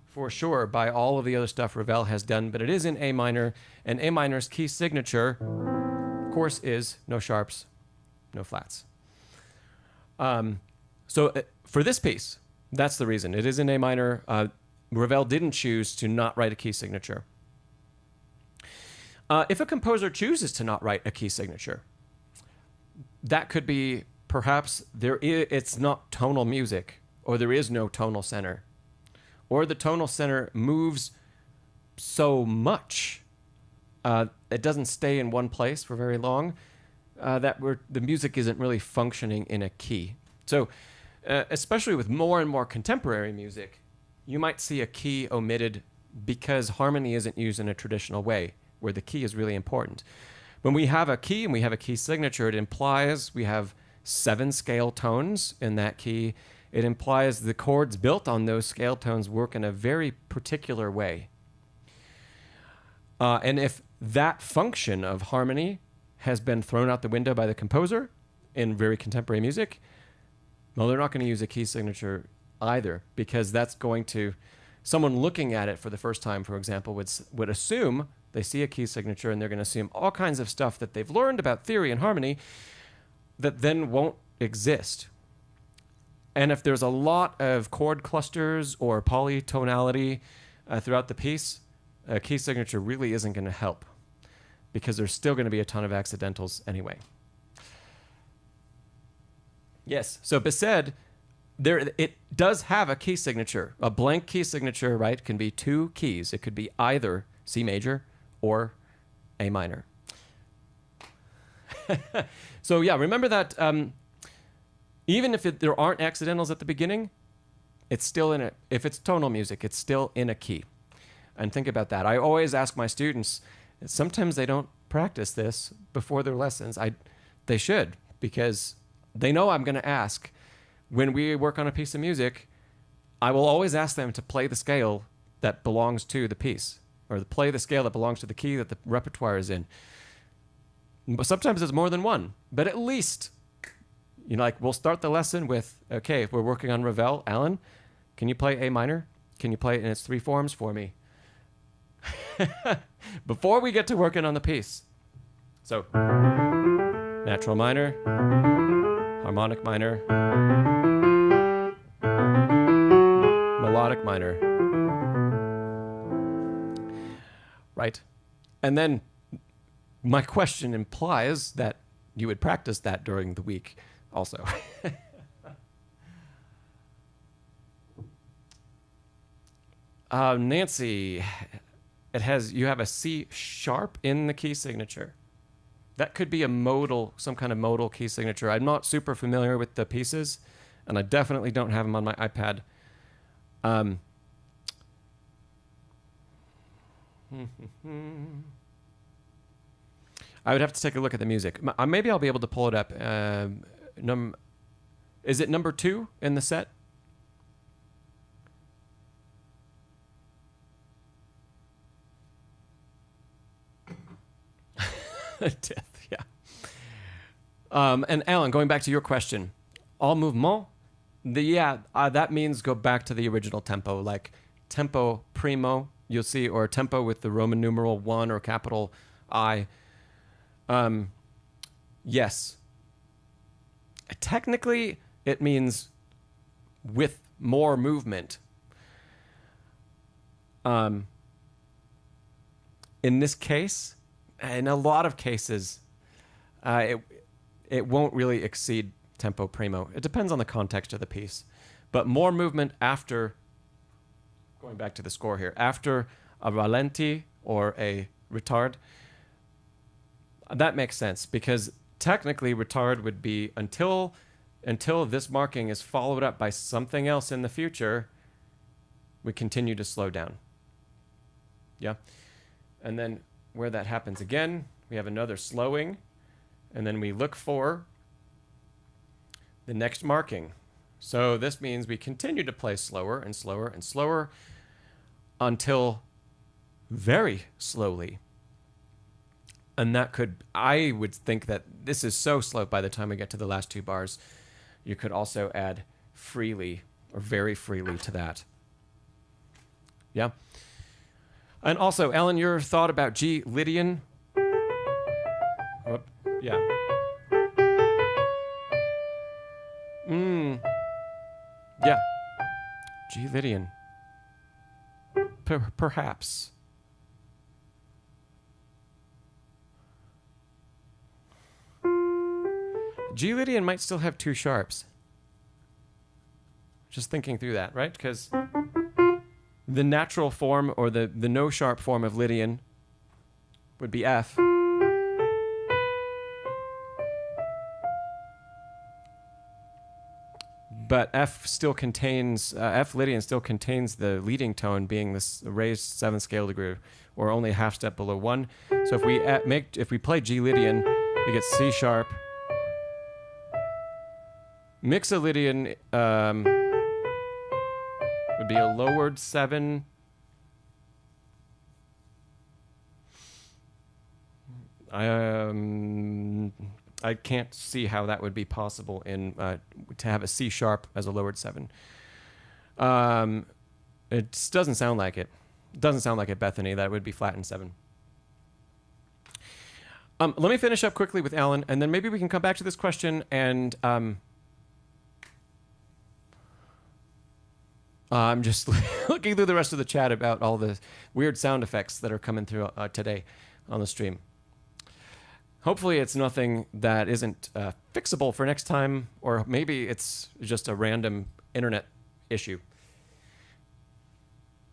for sure, by all of the other stuff Ravel has done, but it is in A minor, and A minor's key signature, of course, is no sharps, no flats. So for this piece, that's the reason. It is in A minor. Ravel didn't choose to not write a key signature. If a composer chooses to not write a key signature, that could be perhaps it's not tonal music, or there is no tonal center, or the tonal center moves so much it doesn't stay in one place for very long, that the music isn't really functioning in a key. So especially with more and more contemporary music, you might see a key omitted because harmony isn't used in a traditional way, where the key is really important. When we have a key and we have a key signature, it implies we have 7 scale tones in that key, It implies the chords built on those scale tones work in a very particular way. And if that function of harmony has been thrown out the window by the composer in very contemporary music, well, they're not going to use a key signature either, because that's going to, someone looking at it for the first time, for example, would assume, they see a key signature and they're going to assume all kinds of stuff that they've learned about theory and harmony that then won't exist. And if there's a lot of chord clusters or polytonality throughout the piece, a key signature really isn't going to help, because there's still going to be a ton of accidentals anyway. Yes, so Bissed, it does have a key signature. A blank key signature, right, can be two keys. It could be either C major or A minor. So yeah, remember that even if there aren't accidentals at the beginning, it's still in a, if it's tonal music, it's still in a key. And think about that. I always ask my students, sometimes they don't practice this before their lessons. They should, because they know I'm going to ask. When we work on a piece of music, I will always ask them to play the scale that belongs to the piece, or play the scale that belongs to the key that the repertoire is in. But sometimes it's more than one, but at least, you know, like we'll start the lesson with, okay, if we're working on Ravel, Alan, can you play A minor? Can you play it in its three forms for me? Before we get to working on the piece. So, natural minor, harmonic minor, melodic minor. Right? And then my question implies that you would practice that during the week also. Nancy, you have a C sharp in the key signature. That could be a modal, some kind of modal key signature. I'm not super familiar with the pieces, and I definitely don't have them on my iPad. I would have to take a look at the music. Maybe I'll be able to pull it up. Is it number 2 in the set? Death, yeah. And Alan, going back to your question, all mouvement, that means go back to the original tempo, like tempo primo, you'll see, or tempo with the Roman numeral 1 or capital I. Yes. Technically, it means with more movement. In this case, in a lot of cases, it won't really exceed tempo primo. It depends on the context of the piece. But more movement after, going back to the score here, after a ralenti or a retard, that makes sense, because technically retard would be until this marking is followed up by something else in the future, we continue to slow down. Yeah? And then where that happens again, we have another slowing, and then we look for the next marking. So this means we continue to play slower and slower and slower until very slowly. And that could, I would think that this is so slow by the time we get to the last 2 bars, you could also add freely or very freely to that. Yeah? And also, Ellen, your thought about G Lydian? Whoop, yeah. Yeah. G Lydian. Perhaps. G Lydian might still have 2 sharps. Just thinking through that, right? Because the natural form, or the no sharp form of Lydian would be F. But F Lydian still contains the leading tone being this raised 7th scale degree, or only a half step below 1. So if we play G Lydian, we get C sharp, Mixolydian would be a lowered 7. I can't see how that would be possible in to have a C sharp as a lowered 7. It doesn't sound like it. It doesn't sound like it, Bethany. That would be flattened 7. Let me finish up quickly with Alan, and then maybe we can come back to this question. And I'm just looking through the rest of the chat about all the weird sound effects that are coming through today on the stream. Hopefully it's nothing that isn't fixable for next time, or maybe it's just a random internet issue.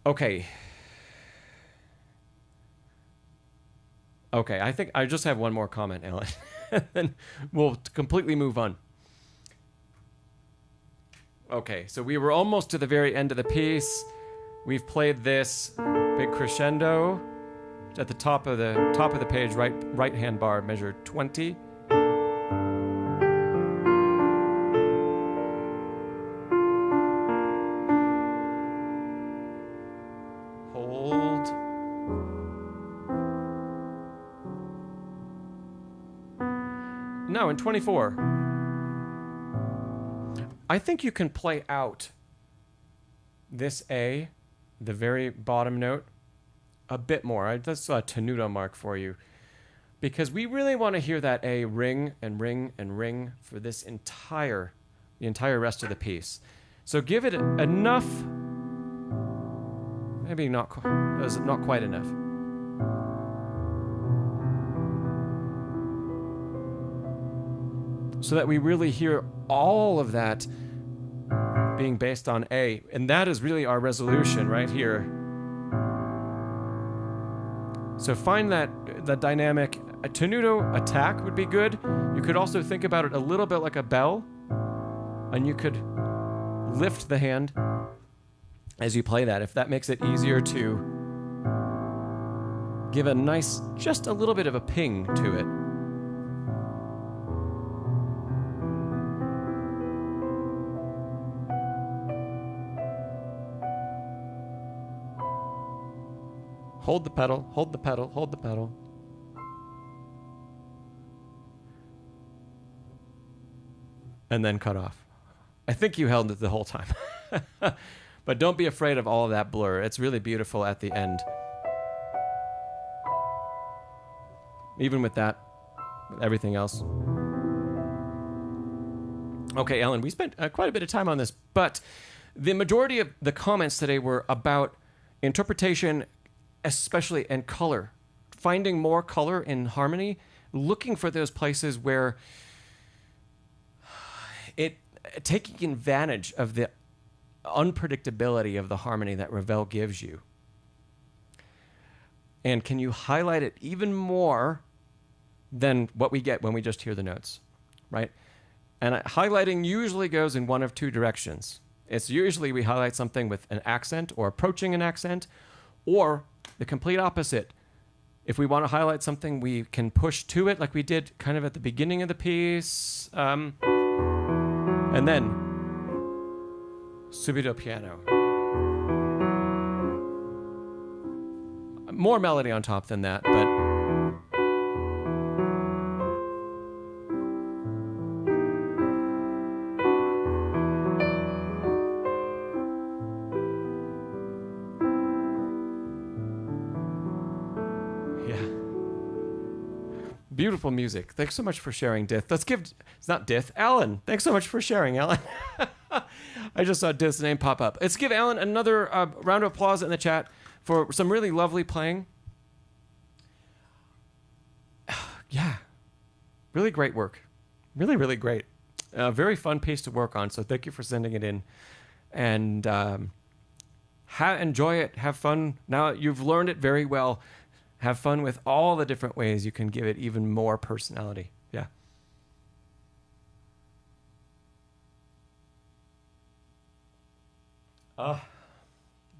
Okay. Okay, I think I just have one more comment, Alan. And we'll completely move on. Okay, so we were almost to the very end of the piece. We've played this big crescendo at the top of the page, right hand bar, measure 20. Hold. Now in 24, I think you can play out this A, the very bottom note, a bit more. That's a tenuto mark for you, because we really want to hear that A ring and ring and ring for this the entire rest of the piece. So give it enough, maybe not quite enough. So that we really hear all of that being based on A. And that is really our resolution right here. So find that dynamic. A tenuto attack would be good. You could also think about it a little bit like a bell, and you could lift the hand as you play that, if that makes it easier to give a nice, just a little bit of a ping to it. Hold the pedal, hold the pedal, hold the pedal. And then cut off. I think you held it the whole time. But don't be afraid of all of that blur. It's really beautiful at the end. Even with that, with everything else. Okay, Ellen, we spent quite a bit of time on this, but the majority of the comments today were about interpretation, especially in color, finding more color in harmony, looking for those places where taking advantage of the unpredictability of the harmony that Ravel gives you. And can you highlight it even more than what we get when we just hear the notes, right? And highlighting usually goes in one of two directions. It's usually we highlight something with an accent or approaching an accent, or the complete opposite. If we want to highlight something, we can push to it like we did kind of at the beginning of the piece. And then, subito piano. More melody on top than that, but... Beautiful music. Thanks so much for sharing, Dith. Let's give... It's not Dith. Alan. Thanks so much for sharing, Alan. I just saw Dith's name pop up. Let's give Alan another round of applause in the chat for some really lovely playing. Yeah. Really great work. Really, really great. Very fun piece to work on, so thank you for sending it in. And enjoy it. Have fun. Now you've learned it very well. Have fun with all the different ways you can give it even more personality. Yeah.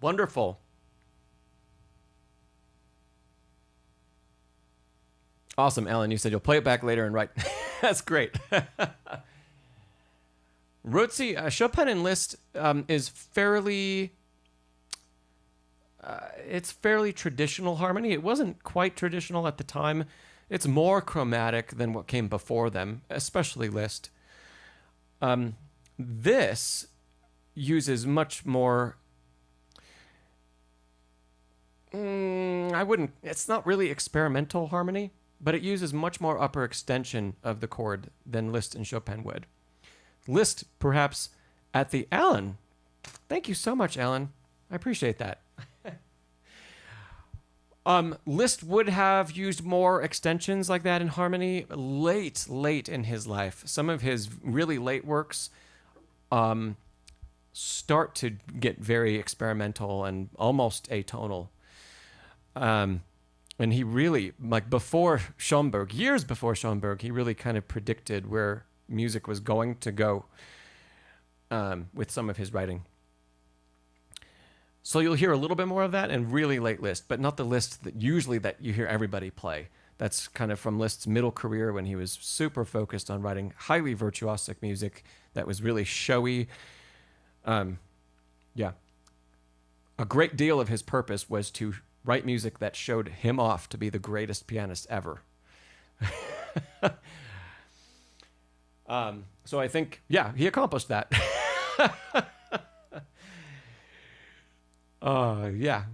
Wonderful. Awesome, Alan. You said you'll play it back later and write. That's great. Chopin and Liszt is fairly. It's fairly traditional harmony. It wasn't quite traditional at the time. It's more chromatic than what came before them, especially Liszt. This uses much more. I wouldn't. It's not really experimental harmony, but it uses much more upper extension of the chord than Liszt and Chopin would. Liszt, perhaps, at the Alan. Thank you so much, Alan. I appreciate that. Liszt would have used more extensions like that in harmony late in his life. Some of his really late works start to get very experimental and almost atonal. And he really, like before Schoenberg, years before Schoenberg, he really kind of predicted where music was going to go with some of his writing. So you'll hear a little bit more of that in really late Liszt, but not the Liszt that usually that you hear everybody play. That's kind of from Liszt's middle career when he was super focused on writing highly virtuosic music that was really showy. Yeah. A great deal of his purpose was to write music that showed him off to be the greatest pianist ever. So I think, yeah, he accomplished that. Yeah.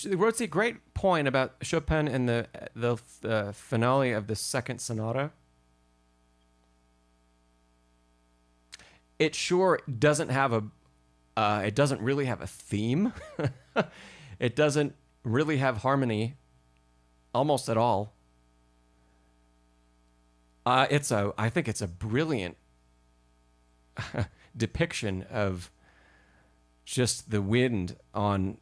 Wrote a great point about Chopin in the finale of the second sonata. It sure doesn't have it doesn't really have a theme. It doesn't really have harmony almost at all. I think it's a brilliant depiction of just the wind on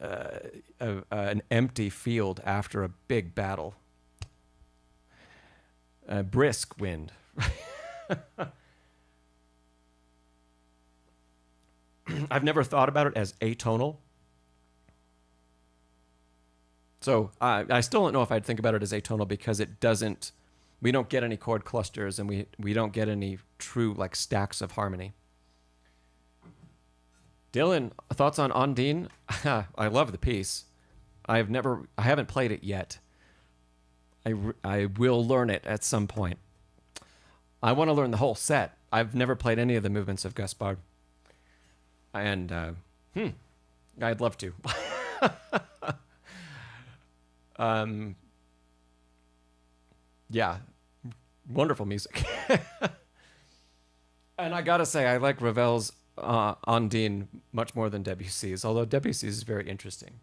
an empty field after a big battle. A brisk wind. I've never thought about it as atonal. So I still don't know if I'd think about it as atonal because we don't get any chord clusters and we don't get any true like stacks of harmony. Dylan, thoughts on Ondine? I love the piece. I haven't played it yet. I will learn it at some point. I want to learn the whole set. I've never played any of the movements of Gaspard. And I'd love to. Yeah, wonderful music. And I gotta say, I like Ravel's Ondine much more than Debussy's, although Debussy's is very interesting.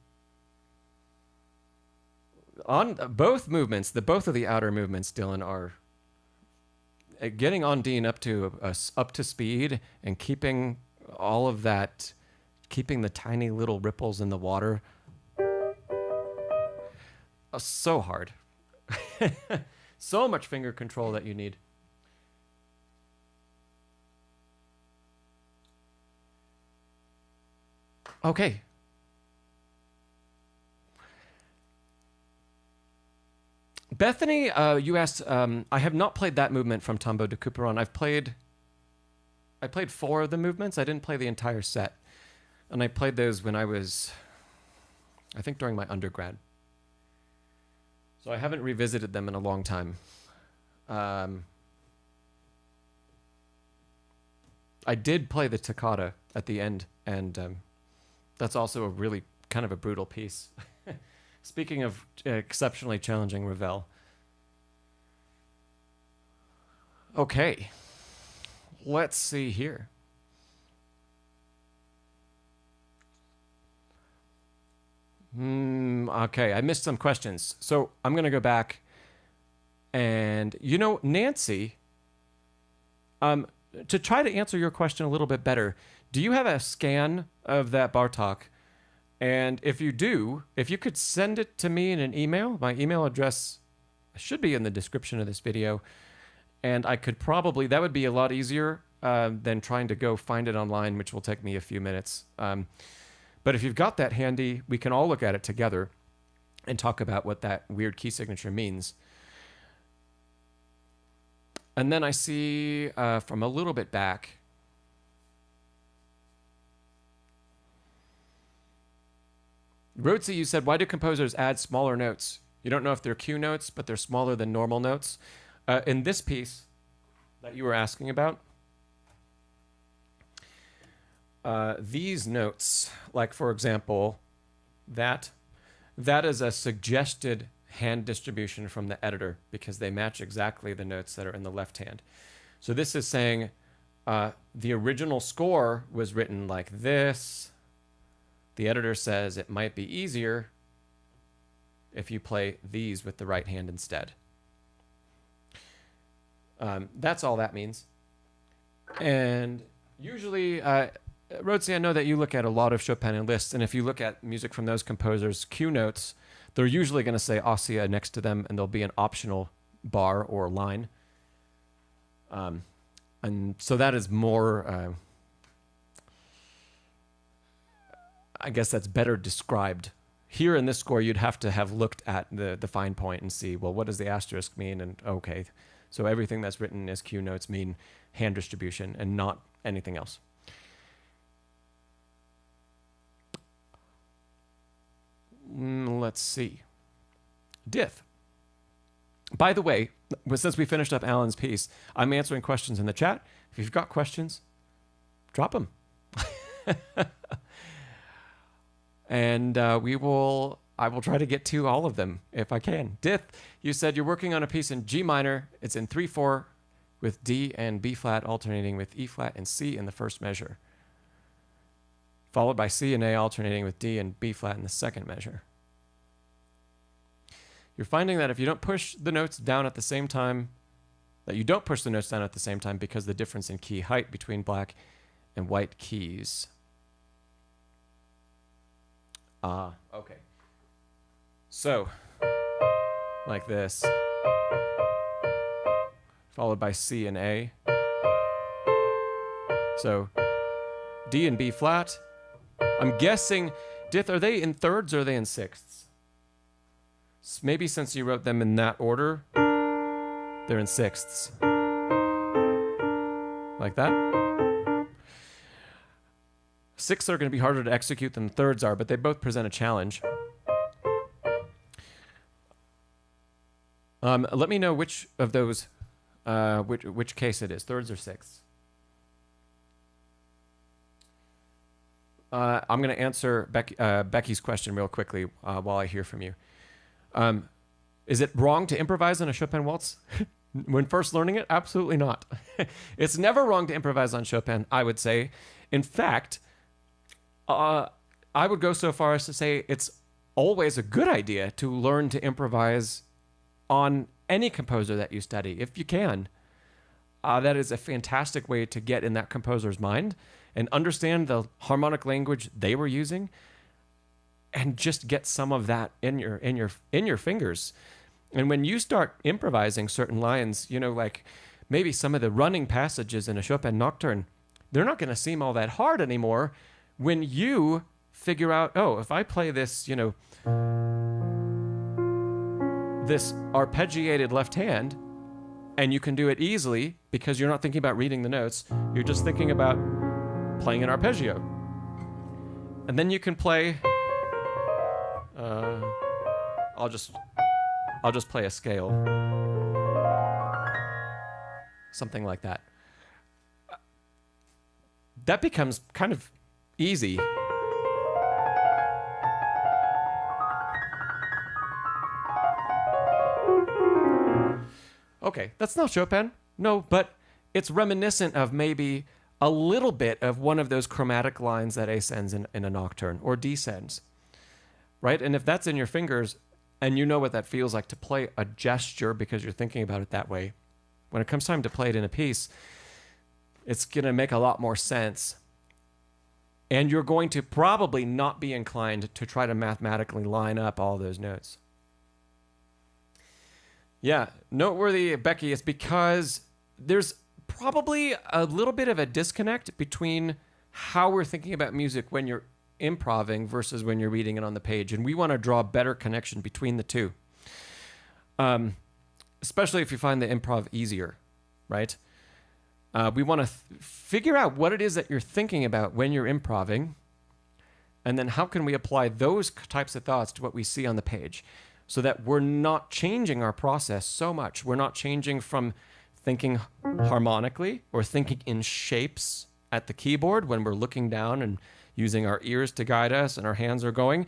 On both movements, both of the outer movements, Dylan, are getting Ondine up to speed and keeping all of that, keeping the tiny little ripples in the water. So hard. So much finger control that you need. Okay. Bethany, you asked, I have not played that movement from Tombeau de Couperon. I played 4 of the movements. I didn't play the entire set. And I played those when I was, I think during my undergrad. So I haven't revisited them in a long time. I did play the toccata at the end, and that's also a really kind of a brutal piece. Speaking of exceptionally challenging Ravel. Okay, let's see here. Okay, I missed some questions. So I'm going to go back. And, Nancy, to try to answer your question a little bit better, do you have a scan of that Bartók? And if you do, if you could send it to me in an email, my email address should be in the description of this video. And I could probably, that would be a lot easier than trying to go find it online, which will take me a few minutes. But if you've got that handy, we can all look at it together and talk about what that weird key signature means. And then I see from a little bit back, Rhodesy, you said, why do composers add smaller notes? You don't know if they're Q notes, but they're smaller than normal notes. In this piece that you were asking about, these notes, like for example, that is a suggested hand distribution from the editor because they match exactly the notes that are in the left hand. So this is saying the original score was written like this. The editor says it might be easier if you play these with the right hand instead. That's all that means. And usually, Rhodesy, I know that you look at a lot of Chopin lists, and if you look at music from those composers' Q notes, they're usually going to say ossia next to them, and there'll be an optional bar or line. And so that is more, I guess that's better described. Here in this score, you'd have to have looked at the fine point and see, well, what does the asterisk mean? And okay, so everything that's written as Q notes mean hand distribution and not anything else. Let's see. Diff. By the way, since we finished up Alan's piece, I'm answering questions in the chat. If you've got questions, drop them. And I will try to get to all of them if I can. Diff, you said you're working on a piece in G minor. It's in 3/4 with D and B flat alternating with E flat and C in the first measure, followed by C and A alternating with D and B flat in the second measure. You're finding that if you don't push the notes down at the same time, because the difference in key height between black and white keys. Okay. So, like this, followed by C and A. So, D and B flat. I'm guessing, Dith, are they in thirds or are they in sixths? Maybe since you wrote them in that order, they're in sixths. Like that. Sixths are going to be harder to execute than thirds are, but they both present a challenge. Let me know which of those, which case it is, thirds or sixths. I'm going to answer Becky's question real quickly while I hear from you. Is it wrong to improvise on a Chopin waltz when first learning it? Absolutely not. It's never wrong to improvise on Chopin, I would say. In fact, I would go so far as to say it's always a good idea to learn to improvise on any composer that you study, if you can. That is a fantastic way to get in that composer's mind and understand the harmonic language they were using, and just get some of that in your fingers. And when you start improvising certain lines, you know, like maybe some of the running passages in a Chopin nocturne, they're not going to seem all that hard anymore when you figure out, oh, if I play this, you know, this arpeggiated left hand, and you can do it easily because you're not thinking about reading the notes, you're just thinking about playing an arpeggio. And then you can play, I'll just play a scale. Something like that. That becomes kind of easy. Okay, that's not Chopin. No, but it's reminiscent of maybe a little bit of one of those chromatic lines that A sends in a nocturne, or D sends, right? And if that's in your fingers, and you know what that feels like to play a gesture because you're thinking about it that way, when it comes time to play it in a piece, it's going to make a lot more sense. And you're going to probably not be inclined to try to mathematically line up all those notes. Yeah, noteworthy, Becky, is because there's probably a little bit of a disconnect between how we're thinking about music when you're improving versus when you're reading it on the page. And we want to draw a better connection between the two. Especially if you find the improv easier. right? We want to figure out what it is that you're thinking about when you're improving, and then how can we apply those types of thoughts to what we see on the page so that we're not changing our process so much. We're not changing from thinking harmonically or thinking in shapes at the keyboard when we're looking down and using our ears to guide us and our hands are going.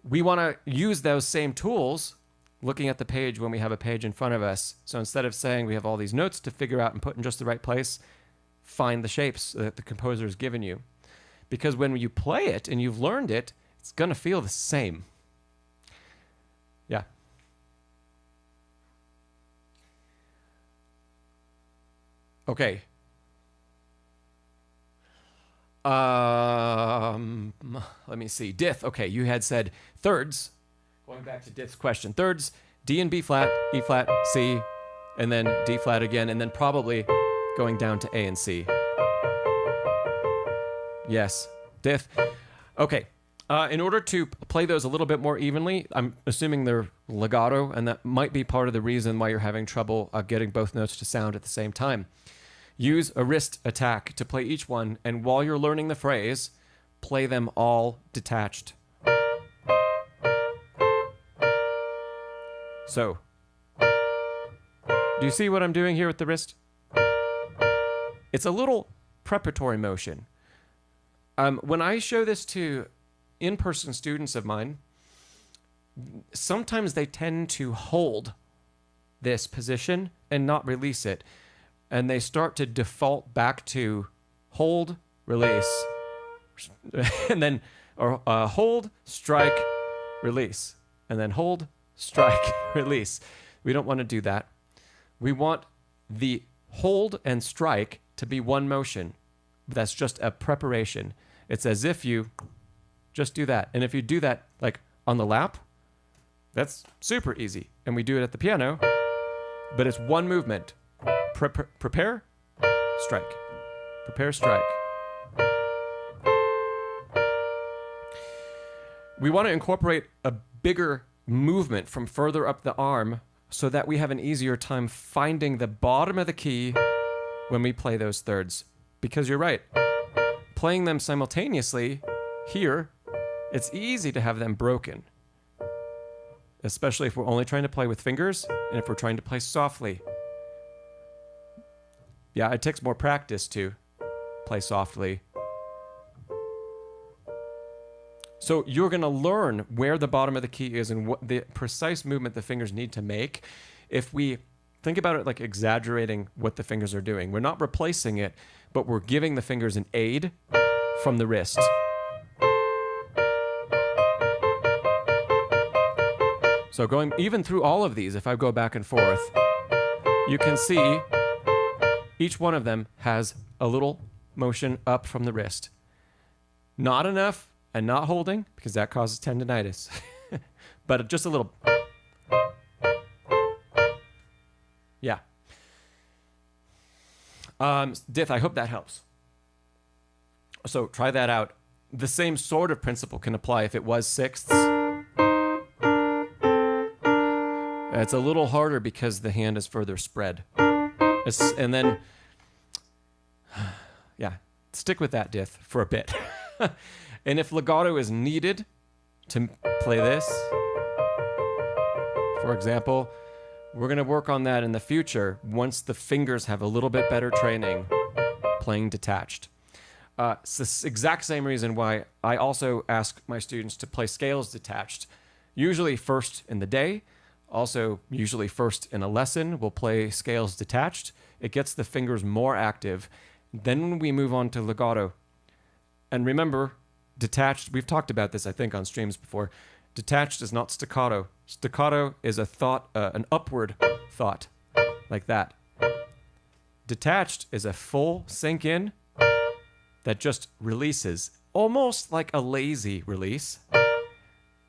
We want to use those same tools looking at the page when we have a page in front of us. So instead of saying we have all these notes to figure out and put in just the right place, find the shapes that the composer has given you. Because when you play it and you've learned it, it's going to feel the same. Yeah. Okay. Let me see. Dith, okay, you had said thirds. Going back to Dith's question. Thirds, D and B flat, E flat, C, and then D flat again, and then probably going down to A and C. Yes, Dith. Okay. In order to play those a little bit more evenly, I'm assuming they're legato, and that might be part of the reason why you're having trouble getting both notes to sound at the same time. Use a wrist attack to play each one, and while you're learning the phrase, play them all detached. So, do you see what I'm doing here with the wrist? It's a little preparatory motion. When I show this to in-person students of mine, sometimes they tend to hold this position and not release it. And they start to default back to hold, release, and then hold, strike, release, and then hold, strike, release. We don't want to do that. We want the hold and strike to be one motion. That's just a preparation. It's as if you just do that. And if you do that like on the lap, that's super easy. And we do it at the piano, but it's one movement. Prepare, strike. Prepare, strike. We want to incorporate a bigger movement from further up the arm so that we have an easier time finding the bottom of the key when we play those thirds. Because you're right, playing them simultaneously here, it's easy to have them broken. Especially if we're only trying to play with fingers and if we're trying to play softly. Yeah, it takes more practice to play softly. So you're going to learn where the bottom of the key is and what the precise movement the fingers need to make. If we think about it like exaggerating what the fingers are doing, we're not replacing it, but we're giving the fingers an aid from the wrist. So going even through all of these, if I go back and forth, you can see each one of them has a little motion up from the wrist. Not enough and not holding, because that causes tendinitis. But just a little. Yeah. Dith, I hope that helps. So try that out. The same sort of principle can apply if it was sixths. It's a little harder because the hand is further spread. And then, yeah, stick with that, Dith, for a bit. And if legato is needed to play this, for example, we're going to work on that in the future once the fingers have a little bit better training playing detached. It's the exact same reason why I also ask my students to play scales detached, usually first in the day. Also, usually first in a lesson, we'll play scales detached. It gets the fingers more active. Then we move on to legato. And remember, detached, we've talked about this, I think, on streams before. Detached is not staccato. Staccato is a thought, an upward thought, like that. Detached is a full sink in that just releases, almost like a lazy release,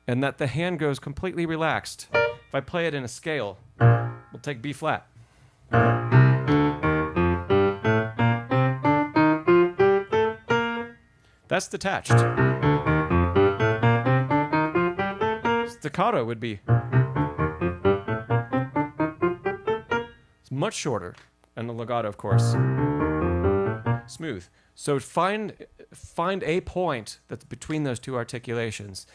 and that the hand goes completely relaxed. If I play it in a scale, we'll take B flat. That's detached. Staccato would be, it's much shorter. And the legato, of course, smooth. So find a point that's between those two articulations,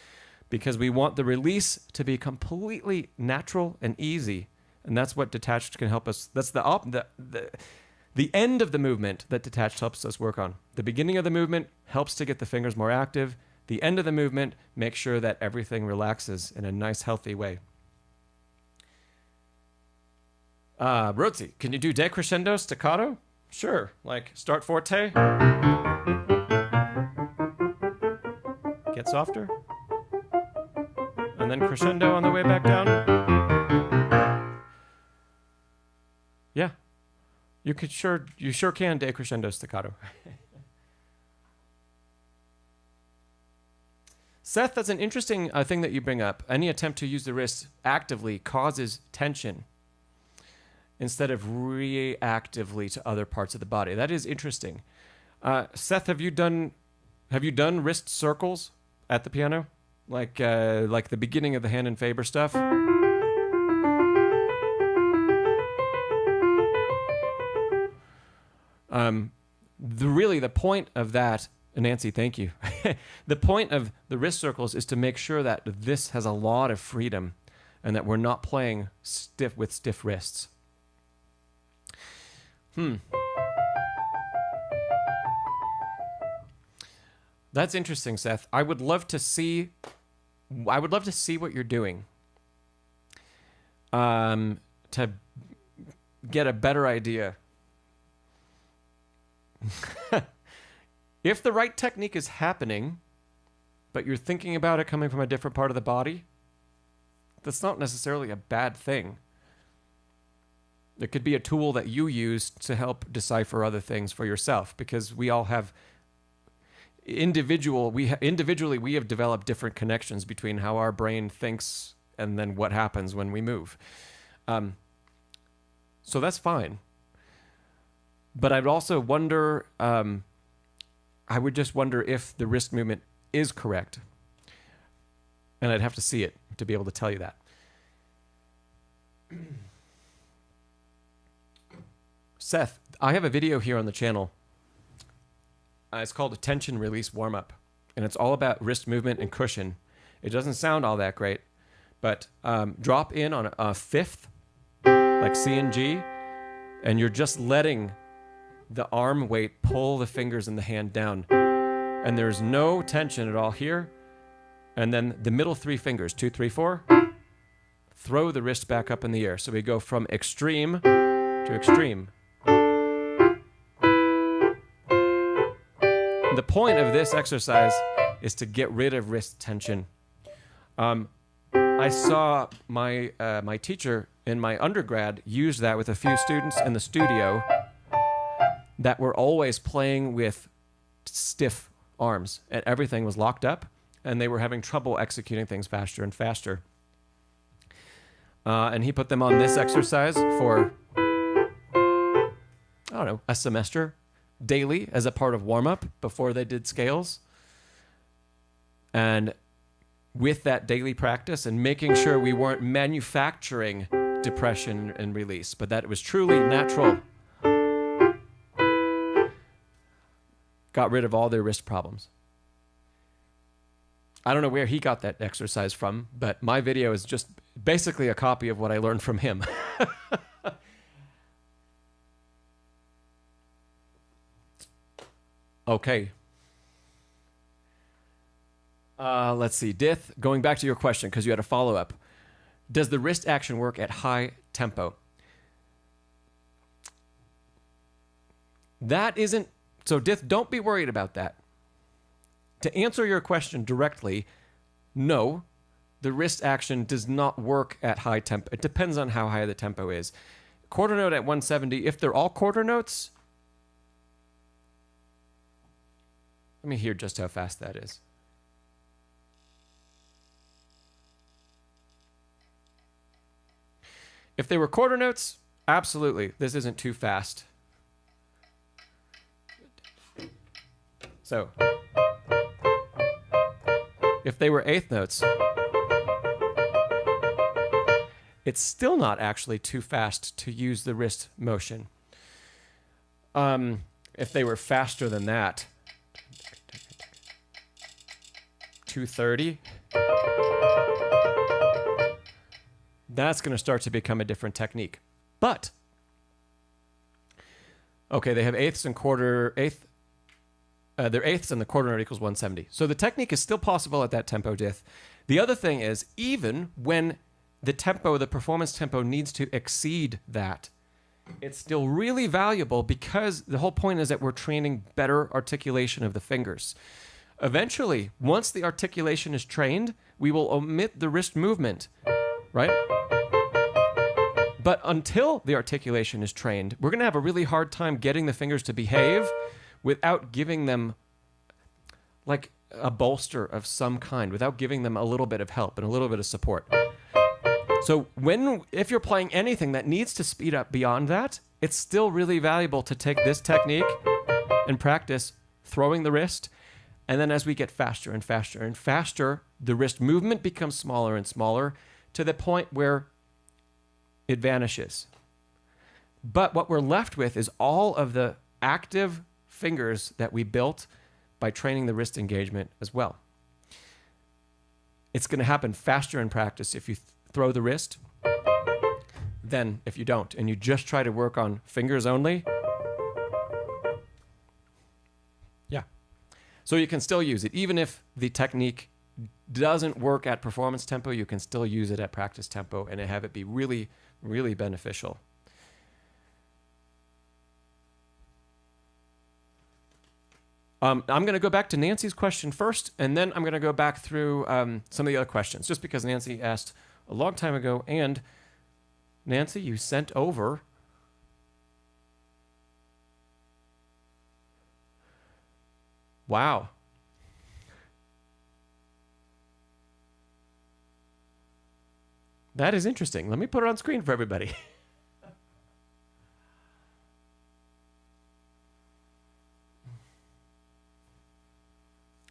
because we want the release to be completely natural and easy. And that's what detached can help us. That's the end of the movement that detached helps us work on. The beginning of the movement helps to get the fingers more active. The end of the movement makes sure that everything relaxes in a nice, healthy way. Rozi, can you do decrescendo staccato? Sure. Like start forte. Get softer. And then crescendo on the way back down. Yeah. You sure can decrescendo staccato. Seth, that's an interesting thing that you bring up. Any attempt to use the wrist actively causes tension instead of reactively to other parts of the body. That is interesting. Seth, have you done wrist circles at the piano, like the beginning of the Hand and Faber stuff? The point of that, Nancy, thank you. The point of the wrist circles is to make sure that this has a lot of freedom and that we're not playing with stiff wrists. That's interesting, Seth. I would love to see what you're doing to get a better idea. If the right technique is happening, but you're thinking about it coming from a different part of the body, that's not necessarily a bad thing. It could be a tool that you use to help decipher other things for yourself, because we all have individually we have developed different connections between how our brain thinks and then what happens when we move. So that's fine. But I'd also wonder, I would just wonder if the wrist movement is correct. And I'd have to see it to be able to tell you that. Seth, I have a video here on the channel. It's called a tension release warm-up. And it's all about wrist movement and cushion. It doesn't sound all that great, but drop in on a fifth, like C and G, and you're just letting the arm weight pull the fingers and the hand down. And there's no tension at all here. And then the middle three fingers, 2, 3, 4, throw the wrist back up in the air. So we go from extreme to extreme. The point of this exercise is to get rid of wrist tension. I saw my teacher in my undergrad use that with a few students in the studio that were always playing with stiff arms, and everything was locked up, and they were having trouble executing things faster and faster. And he put them on this exercise for, I don't know, a semester, daily as a part of warm-up before they did scales. And with that daily practice and making sure we weren't manufacturing depression and release, but that it was truly natural, got rid of all their wrist problems. I don't know where he got that exercise from, but my video is just basically a copy of what I learned from him. Okay. Let's see. Dith, going back to your question, because you had a follow-up. Does the wrist action work at high tempo? That isn't... So, Dith, don't be worried about that. To answer your question directly, no, the wrist action does not work at high tempo. It depends on how high the tempo is. Quarter note at 170, if they're all quarter notes... Let me hear just how fast that is. If they were quarter notes, absolutely, this isn't too fast. So, if they were eighth notes, it's still not actually too fast to use the wrist motion. If they were faster than that, 230. That's going to start to become a different technique. But, okay, they have eighths and quarter, their eighths and the quarter note equals 170. So the technique is still possible at that tempo diff. The other thing is, even when the tempo, the performance tempo needs to exceed that, it's still really valuable because the whole point is that we're training better articulation of the fingers. Eventually, once the articulation is trained, we will omit the wrist movement, right? But until the articulation is trained, we're going to have a really hard time getting the fingers to behave without giving them like a bolster of some kind, without giving them a little bit of help and a little bit of support. So if you're playing anything that needs to speed up beyond that, it's still really valuable to take this technique and practice throwing the wrist. And then as we get faster and faster and faster, the wrist movement becomes smaller and smaller to the point where it vanishes. But what we're left with is all of the active fingers that we built by training the wrist engagement as well. It's going to happen faster in practice if you throw the wrist than if you don't, and you just try to work on fingers only. Yeah. So you can still use it. Even if the technique doesn't work at performance tempo, you can still use it at practice tempo and have it be really, really beneficial. I'm going to go back to Nancy's question first, and then I'm going to go back through some of the other questions, just because Nancy asked a long time ago. And Nancy, you sent over wow. That is interesting. Let me put it on screen for everybody.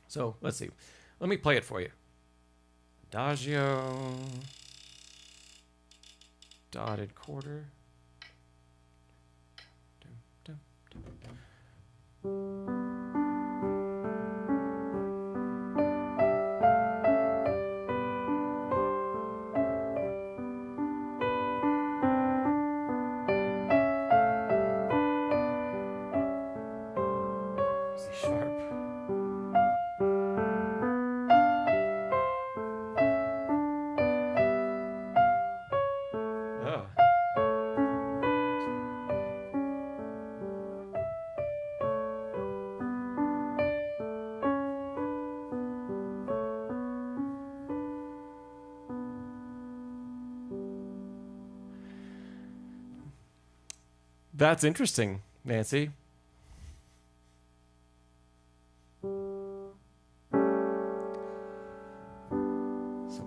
So let's see. Let me play it for you. Adagio, dotted quarter. C sharp. That's interesting, Nancy. So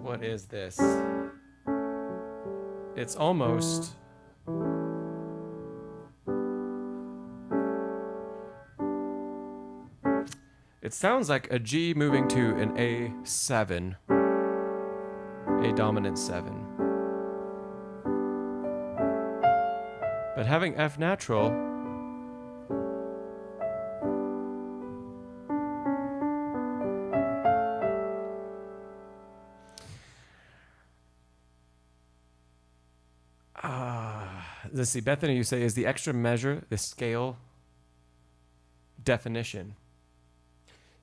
what is this? It's almost... It sounds like a G moving to an A7, A dominant 7. But having F natural, let's see, Bethany, you say, is the extra measure the scale definition?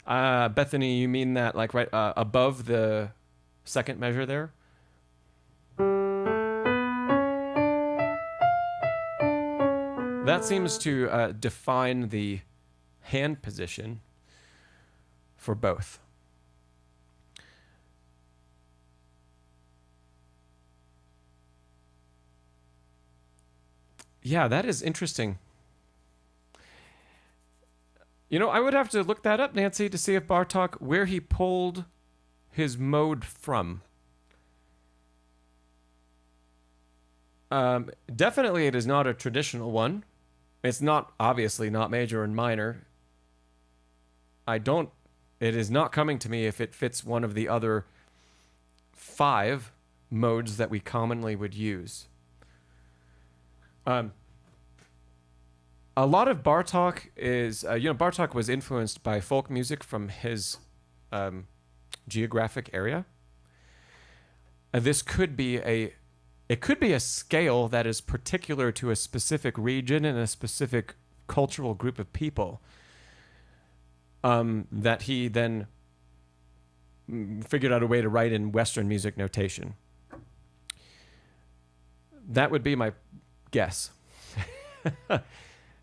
Bethany, you mean that like right above the second measure there? That seems to define the hand position for both. Yeah, that is interesting. You know, I would have to look that up, Nancy, to see if Bartók, where he pulled his mode from. Definitely it is not a traditional one. It's not, obviously, not major and minor. It is not coming to me if it fits one of the other 5 modes that we commonly would use. a lot of Bartók is, Bartók was influenced by folk music from his geographic area. This could be it could be a scale that is particular to a specific region and a specific cultural group of people that he then figured out a way to write in Western music notation. That would be my guess.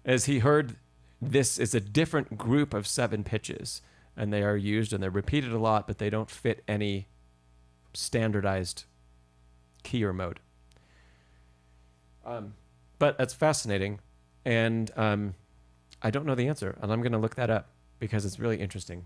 As he heard this is a different group of 7 pitches, and they are used and they're repeated a lot, but they don't fit any standardized key or mode. But that's fascinating, and I don't know the answer, and I'm going to look that up because it's really interesting.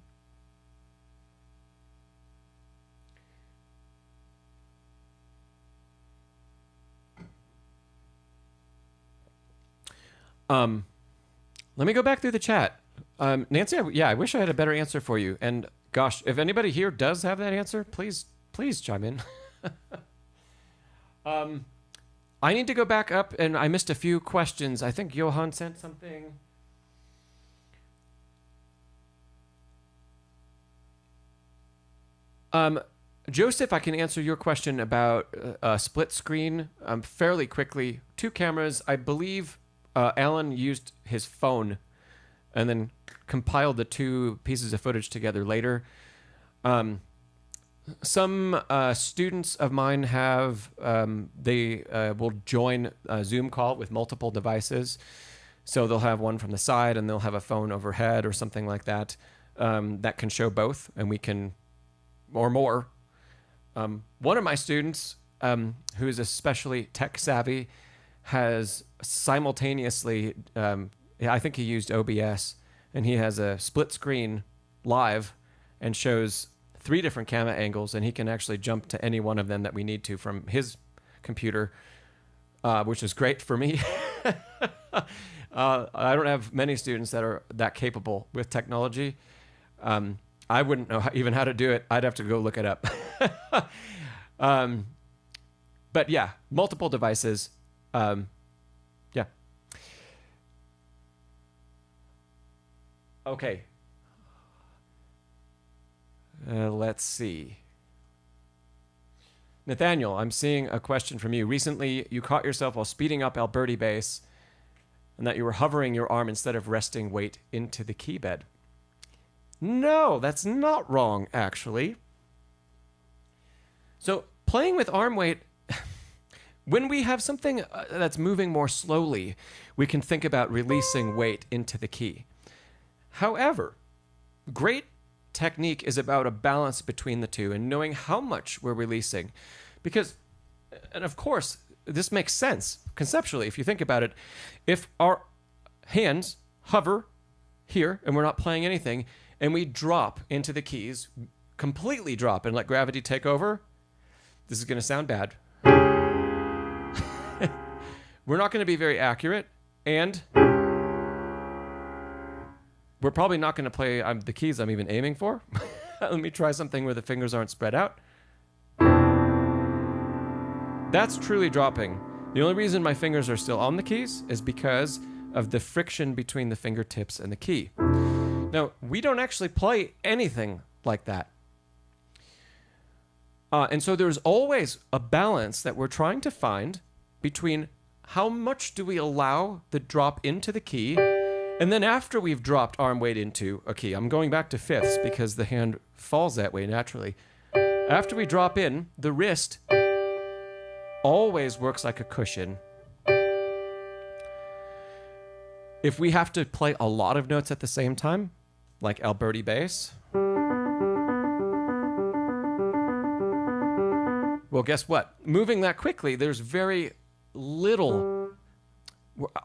Let me go back through the chat. Nancy, I wish I had a better answer for you. And gosh, if anybody here does have that answer, please chime in. I need to go back up, and I missed a few questions. I think Johan sent something. Joseph, I can answer your question about split screen fairly quickly. 2 cameras. I believe Alan used his phone and then compiled the 2 pieces of footage together later. Some students of mine have, they will join a Zoom call with multiple devices. So they'll have one from the side and they'll have a phone overhead or something like that that can show both, and we can, or more. One of my students, who is especially tech savvy, has simultaneously, I think he used OBS, and he has a split screen live and shows 3 different camera angles, and he can actually jump to any one of them that we need to from his computer, which is great for me. I don't have many students that are that capable with technology. I wouldn't know even how to do it. I'd have to go look it up. But yeah, multiple devices. Yeah. Okay. Let's see. Nathaniel, I'm seeing a question from you. Recently, you caught yourself while speeding up Alberti bass, and that you were hovering your arm instead of resting weight into the key bed. No, that's not wrong, actually. So playing with arm weight, when we have something that's moving more slowly, we can think about releasing weight into the key. However, great technique is about a balance between the two and knowing how much we're releasing. Because, and of course, this makes sense conceptually if you think about it. If our hands hover here and we're not playing anything, and we drop into the keys, completely drop and let gravity take over, this is going to sound bad. We're not going to be very accurate, and we're probably not going to play the keys I'm even aiming for. Let me try something where the fingers aren't spread out. That's truly dropping. The only reason my fingers are still on the keys is because of the friction between the fingertips and the key. Now, we don't actually play anything like that. And so there's always a balance that we're trying to find between how much do we allow the drop into the key, and then after we've dropped arm weight into a key, I'm going back to fifths because the hand falls that way naturally. After we drop in, the wrist always works like a cushion. If we have to play a lot of notes at the same time, like Alberti bass, well, guess what? Moving that quickly, there's very little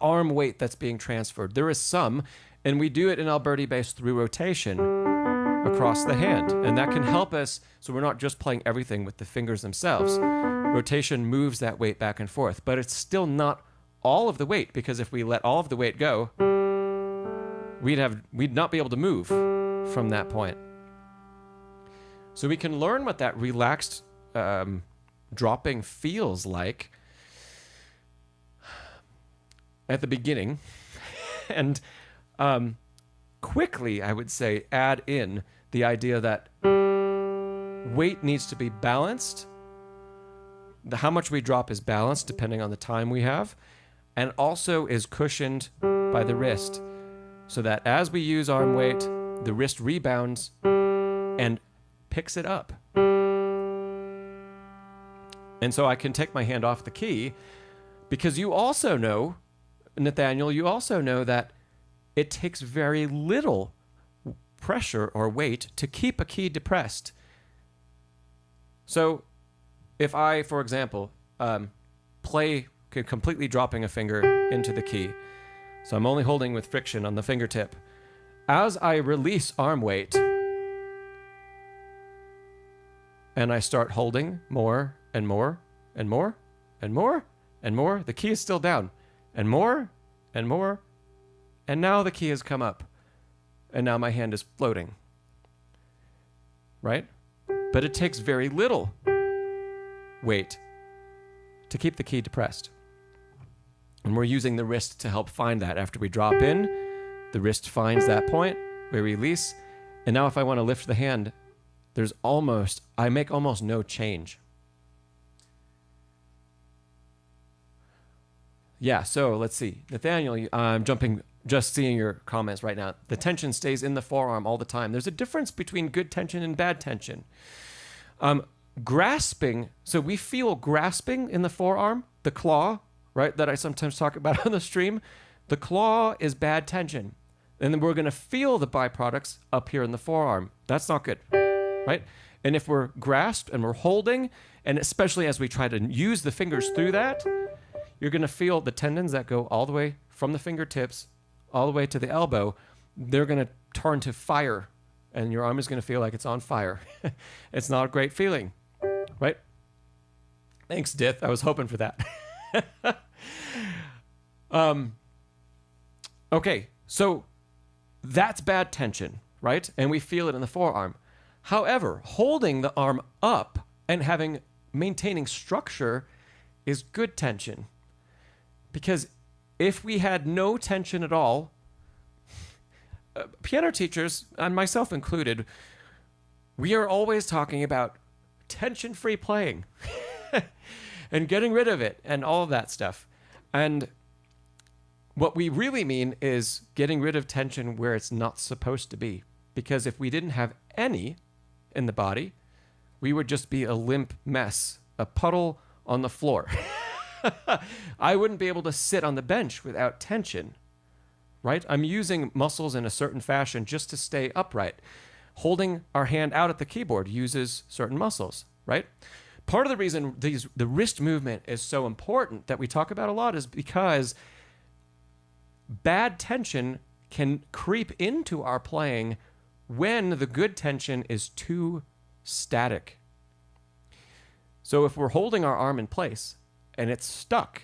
arm weight that's being transferred. There is some, and we do it in Alberti bass through rotation across the hand, and that can help us so we're not just playing everything with the fingers themselves. Rotation moves that weight back and forth, but it's still not all of the weight, because if we let all of the weight go, we'd not be able to move from that point. So we can learn what that relaxed dropping feels like at the beginning. And quickly, I would say, add in the idea that weight needs to be balanced. How much we drop is balanced depending on the time we have, and also is cushioned by the wrist, so that as we use arm weight, the wrist rebounds and picks it up. And so I can take my hand off the key, because you also know, Nathaniel, you also know that it takes very little pressure or weight to keep a key depressed. So if I, for example, play completely dropping a finger into the key, so I'm only holding with friction on the fingertip, as I release arm weight and I start holding more and more and more and more and more, the key is still down, and more and more, and now the key has come up, and now my hand is floating, right? But it takes very little weight to keep the key depressed. And we're using the wrist to help find that. After we drop in, the wrist finds that point, we release, and now if I want to lift the hand, I make almost no change. Yeah, so let's see. Nathaniel, I'm just seeing your comments right now. The tension stays in the forearm all the time. There's a difference between good tension and bad tension. Grasping, so we feel grasping in the forearm, the claw, right, that I sometimes talk about on the stream. The claw is bad tension. And then we're going to feel the byproducts up here in the forearm. That's not good, right? And if we're grasped and we're holding, and especially as we try to use the fingers through that, you're going to feel the tendons that go all the way from the fingertips all the way to the elbow. They're going to turn to fire, and your arm is going to feel like it's on fire. It's not a great feeling, right? Thanks, Dith. I was hoping for that. Okay, so that's bad tension, right? And we feel it in the forearm. However, holding the arm up and maintaining structure is good tension. Because if we had no tension at all, piano teachers, and myself included, we are always talking about tension-free playing and getting rid of it and all of that stuff. And what we really mean is getting rid of tension where it's not supposed to be. Because if we didn't have any in the body, we would just be a limp mess, a puddle on the floor. I wouldn't be able to sit on the bench without tension, right? I'm using muscles in a certain fashion just to stay upright. Holding our hand out at the keyboard uses certain muscles, right? Part of the reason the wrist movement is so important that we talk about a lot is because bad tension can creep into our playing when the good tension is too static. So if we're holding our arm in place and it's stuck,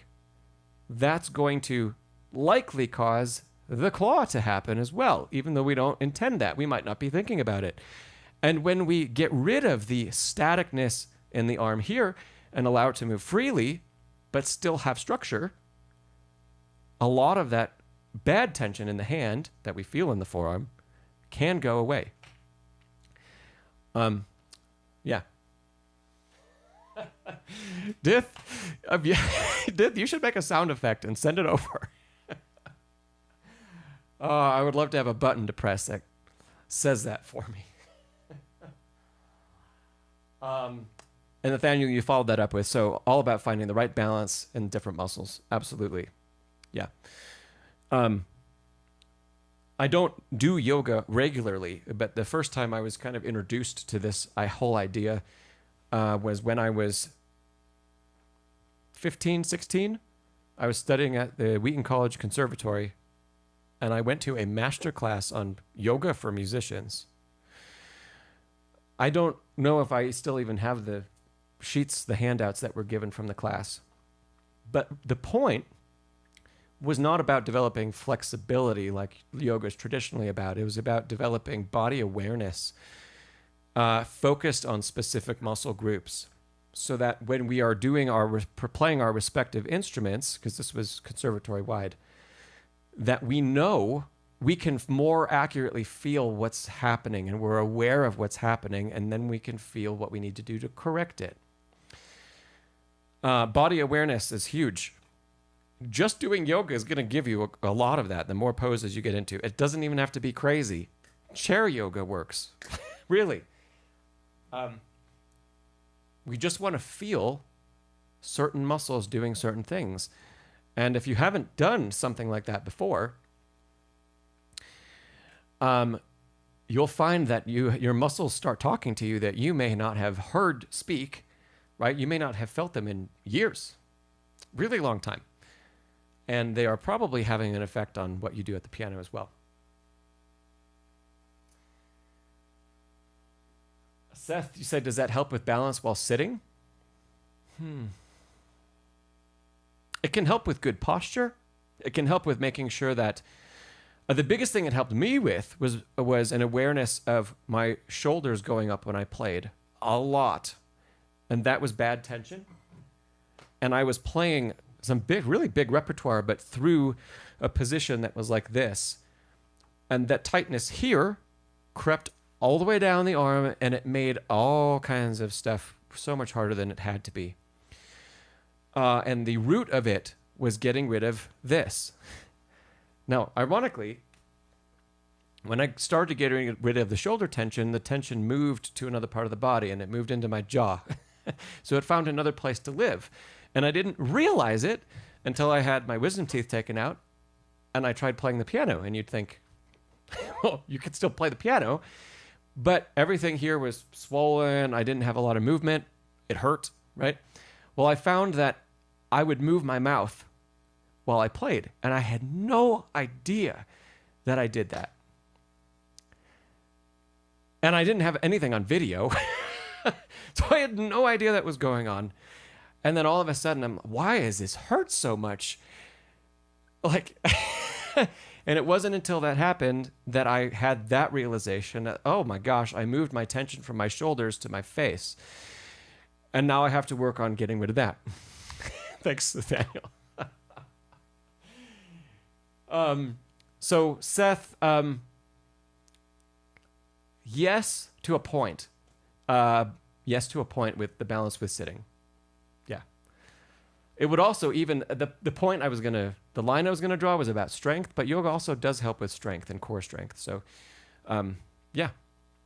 that's going to likely cause the claw to happen as well, even though we don't intend that. We might not be thinking about it. And when we get rid of the staticness in the arm here and allow it to move freely, but still have structure, a lot of that bad tension in the hand that we feel in the forearm can go away. Yeah. Dith, Dith, you should make a sound effect and send it over. Oh, I would love to have a button to press that says that for me. And Nathaniel, you followed that up with, so all about finding the right balance in different muscles. Absolutely. Yeah. I don't do yoga regularly, but the first time I was kind of introduced to this whole idea was when I was 15, 16. I was studying at the Wheaton College Conservatory, and I went to a masterclass on yoga for musicians. I don't know if I still even have the sheets, the handouts that were given from the class. But the point was not about developing flexibility like yoga is traditionally about. It was about developing body awareness, focused on specific muscle groups, so that when we are doing playing our respective instruments, because this was conservatory wide, that we know we can more accurately feel what's happening, and we're aware of what's happening, and then we can feel what we need to do to correct it. Body awareness is huge. Just doing yoga is going to give you a lot of that. The more poses you get into, it doesn't even have to be crazy. Chair yoga works. Really. We just want to feel certain muscles doing certain things. And if you haven't done something like that before, you'll find that your muscles start talking to you that you may not have heard speak, right? You may not have felt them in years, really long time. And they are probably having an effect on what you do at the piano as well. Seth, you said, does that help with balance while sitting? It can help with good posture. It can help with making sure that the biggest thing it helped me with was an awareness of my shoulders going up when I played a lot. And that was bad tension. And I was playing some really big repertoire, but through a position that was like this. And that tightness here crept all the way down the arm, and it made all kinds of stuff so much harder than it had to be. And the root of it was getting rid of this. Now, ironically, when I started getting rid of the shoulder tension, the tension moved to another part of the body, and it moved into my jaw. So it found another place to live. And I didn't realize it until I had my wisdom teeth taken out, and I tried playing the piano. And you'd think, well, you could still play the piano, but everything here was swollen. I didn't have a lot of movement. It hurt, right? Well, I found that I would move my mouth while I played, and I had no idea that I did that. And I didn't have anything on video, so I had no idea that was going on. And then all of a sudden, why is this hurt so much? Like, and it wasn't until that happened that I had that realization that, oh my gosh, I moved my tension from my shoulders to my face. And now I have to work on getting rid of that. Thanks, Nathaniel. So Seth, yes, to a point. Yes, to a point with the balance with sitting. Yeah. It would also even, the point the line I was going to draw was about strength, but yoga also does help with strength and core strength. So, yeah,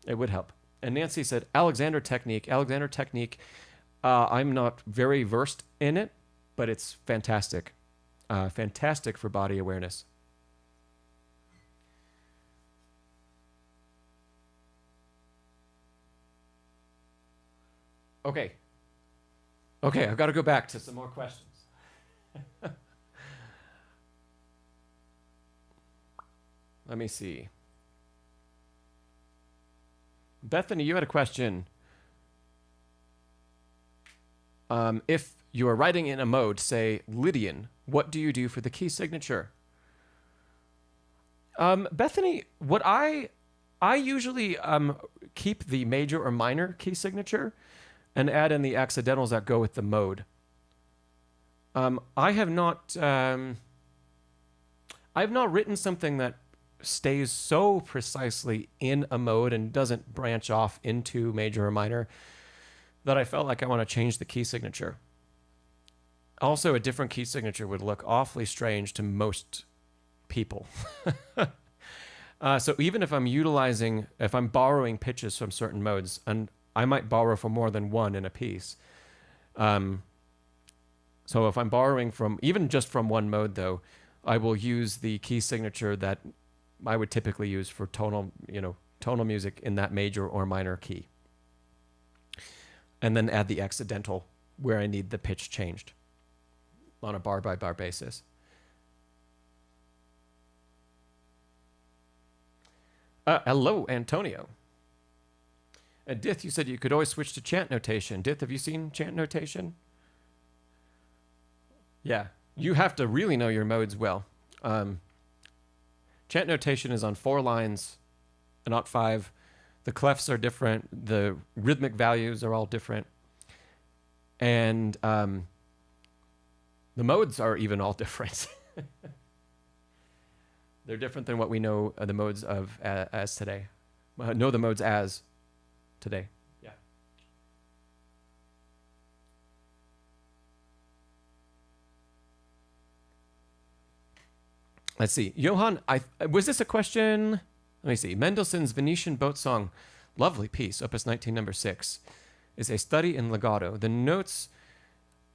it would help. And Nancy said, Alexander technique. I'm not very versed in it, but it's fantastic. Fantastic for body awareness. Okay, I've got to go back to some more questions. Let me see. Bethany, you had a question. If you are writing in a mode, say Lydian, what do you do for the key signature? Bethany, what I usually keep the major or minor key signature and add in the accidentals that go with the mode. I have not written something that stays so precisely in a mode and doesn't branch off into major or minor that I felt like I want to change the key signature. Also, a different key signature would look awfully strange to most people. So even if I'm borrowing pitches from certain modes, and I might borrow from more than one in a piece. So if I'm borrowing even just from one mode though, I will use the key signature that I would typically use for tonal music in that major or minor key. And then add the accidental where I need the pitch changed on a bar by bar basis. Hello, Antonio. Dith, you said you could always switch to chant notation. Dith, have you seen chant notation? Yeah, you have to really know your modes well. Chant notation is on 4 lines, not 5. The clefs are different. The rhythmic values are all different. And the modes are even all different. They're different than what we know the modes of as today. Know the modes as today. Yeah. Let's see. Johann, was this a question? Let me see. Mendelssohn's Venetian Boat Song, lovely piece, Opus 19, number 6, is a study in legato. The notes,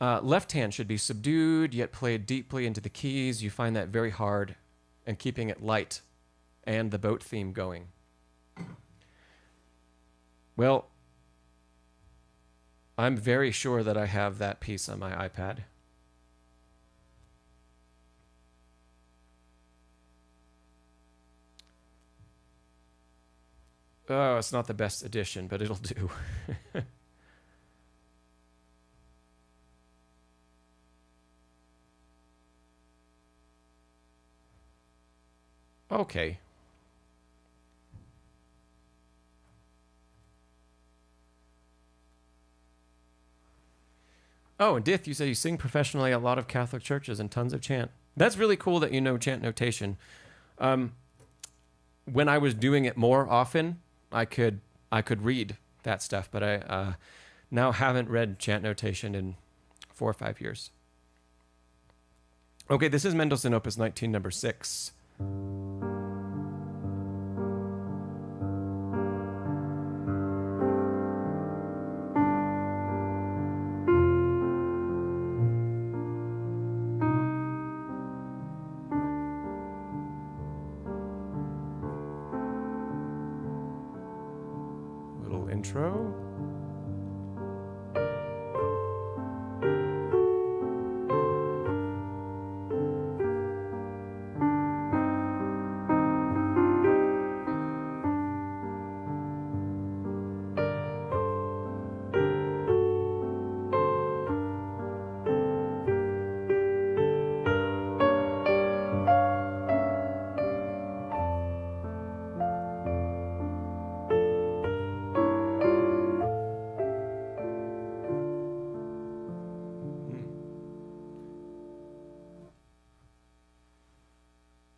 left hand should be subdued, yet played deeply into the keys. You find that very hard, and keeping it light and the boat theme going. Well, I'm very sure that I have that piece on my iPad. Oh, it's not the best edition, but it'll do. Okay. Oh, and Dith, you said you sing professionally at a lot of Catholic churches and tons of chant. That's really cool that you know chant notation. When I was doing it more often, I could read that stuff, but I now haven't read chant notation in 4 or 5 years. Okay, this is Mendelssohn Opus 19, number 6. Little intro.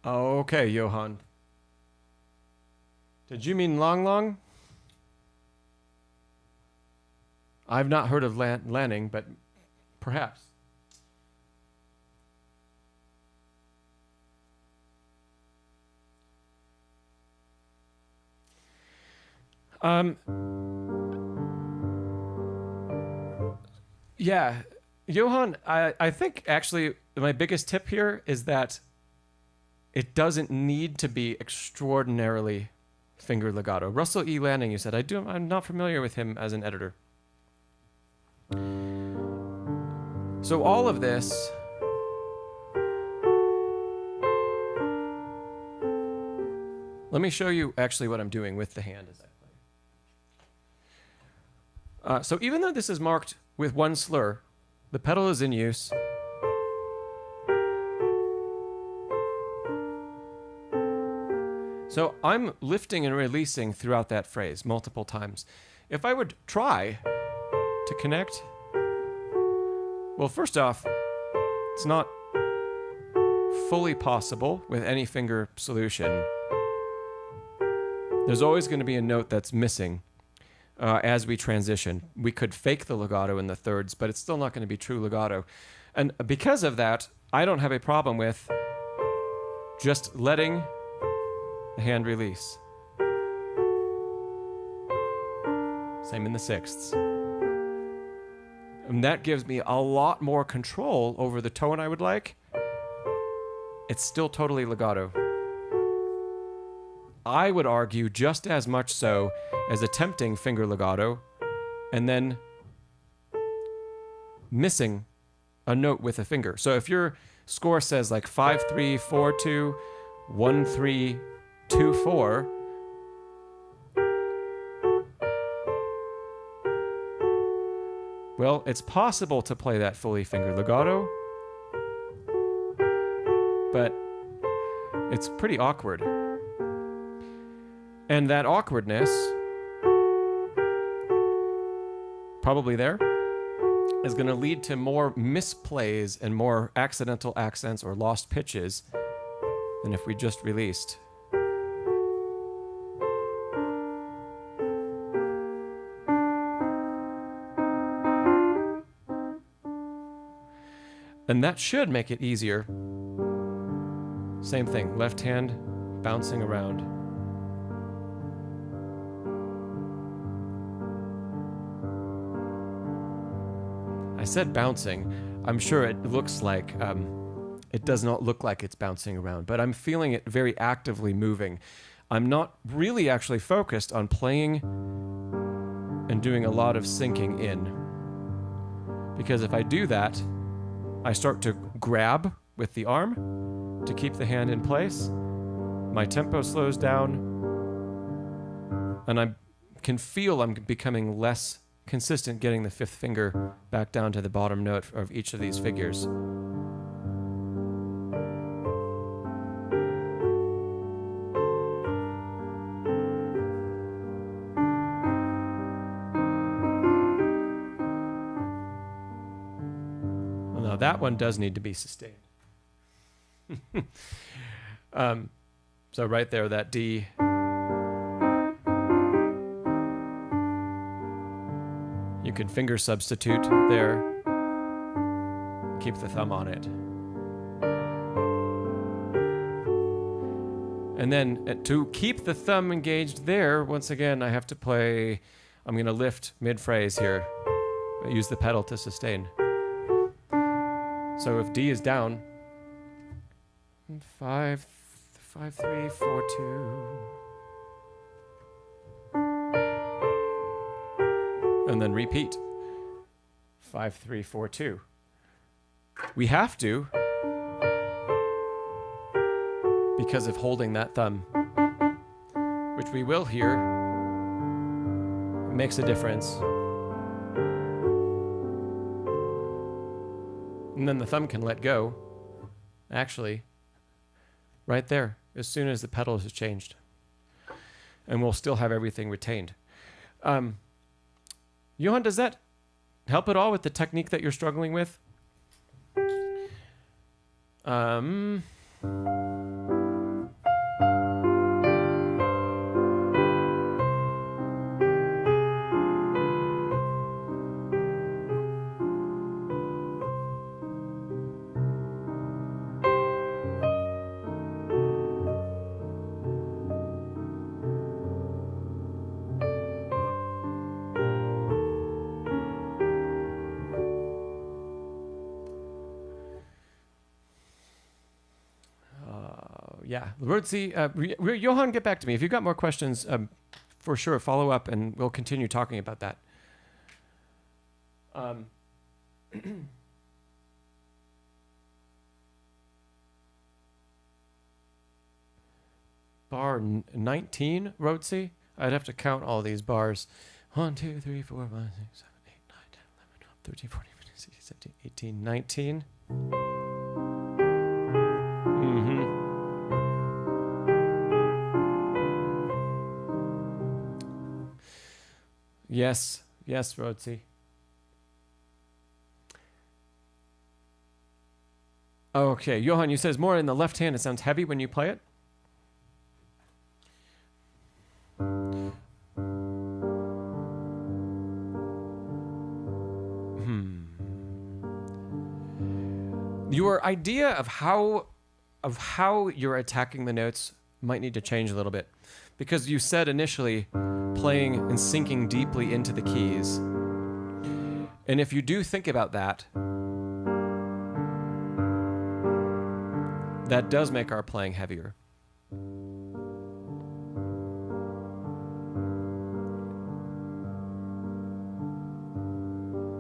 Okay, Johann. Did you mean Long Long? I've not heard of Lanning, but perhaps. Yeah, Johann, I think actually my biggest tip here is that it doesn't need to be extraordinarily finger legato. Russell E. Lanning, you said. I'm not familiar with him as an editor. So all of this let me show you actually what I'm doing with the hand as I play. So even though this is marked with one slur, the pedal is in use. So I'm lifting and releasing throughout that phrase multiple times. If I would try to connect, well, first off, it's not fully possible with any finger solution. There's always going to be a note that's missing as we transition. We could fake the legato in the thirds, but it's still not going to be true legato. And because of that, I don't have a problem with just letting the hand release. Same in the sixths. And that gives me a lot more control over the tone I would like. It's still totally legato. I would argue just as much so as attempting finger legato and then missing a note with a finger. So if your score says like 5-3, 4-2, 1-3, 2-4, well, it's possible to play that fully finger legato, but it's pretty awkward. And that awkwardness, probably there, is going to lead to more misplays and more accidental accents or lost pitches than if we just released. And that should make it easier. Same thing, left hand bouncing around. I said bouncing. I'm sure it looks like, it does not look like it's bouncing around, but I'm feeling it very actively moving. I'm not really actually focused on playing and doing a lot of sinking in. Because if I do that, I start to grab with the arm to keep the hand in place. My tempo slows down, and I can feel I'm becoming less consistent getting the fifth finger back down to the bottom note of each of these figures. Now that one does need to be sustained. So right there, that D. You can finger substitute there. Keep the thumb on it. And then to keep the thumb engaged there, once again, I have to play, I'm going to lift mid-phrase here. Use the pedal to sustain. So if D is down, 5, 5, 3, 4, 2. And then repeat. 5, 3, 4, 2. We have to, because of holding that thumb, which we will hear, makes a difference. And then the thumb can let go, actually, right there, as soon as the pedal is changed. And we'll still have everything retained. Johan, does that help at all with the technique that you're struggling with? Yeah, Lurzi, Johan, get back to me. If you've got more questions, for sure, follow up and we'll continue talking about that. Bar 19, Rotzi? I'd have to count all these bars. 1, 2, 3, 4, 5, 6, 7, 8, 9, 10, 11, 12, 13, 14, 15, 16, 17, 18, 19. Yes, yes, Rotzi. Okay, Johan, you says more in the left hand. It sounds heavy when you play it. Your idea of how you're attacking the notes might need to change a little bit, because you said initially playing and sinking deeply into the keys. And if you do think about that, that does make our playing heavier.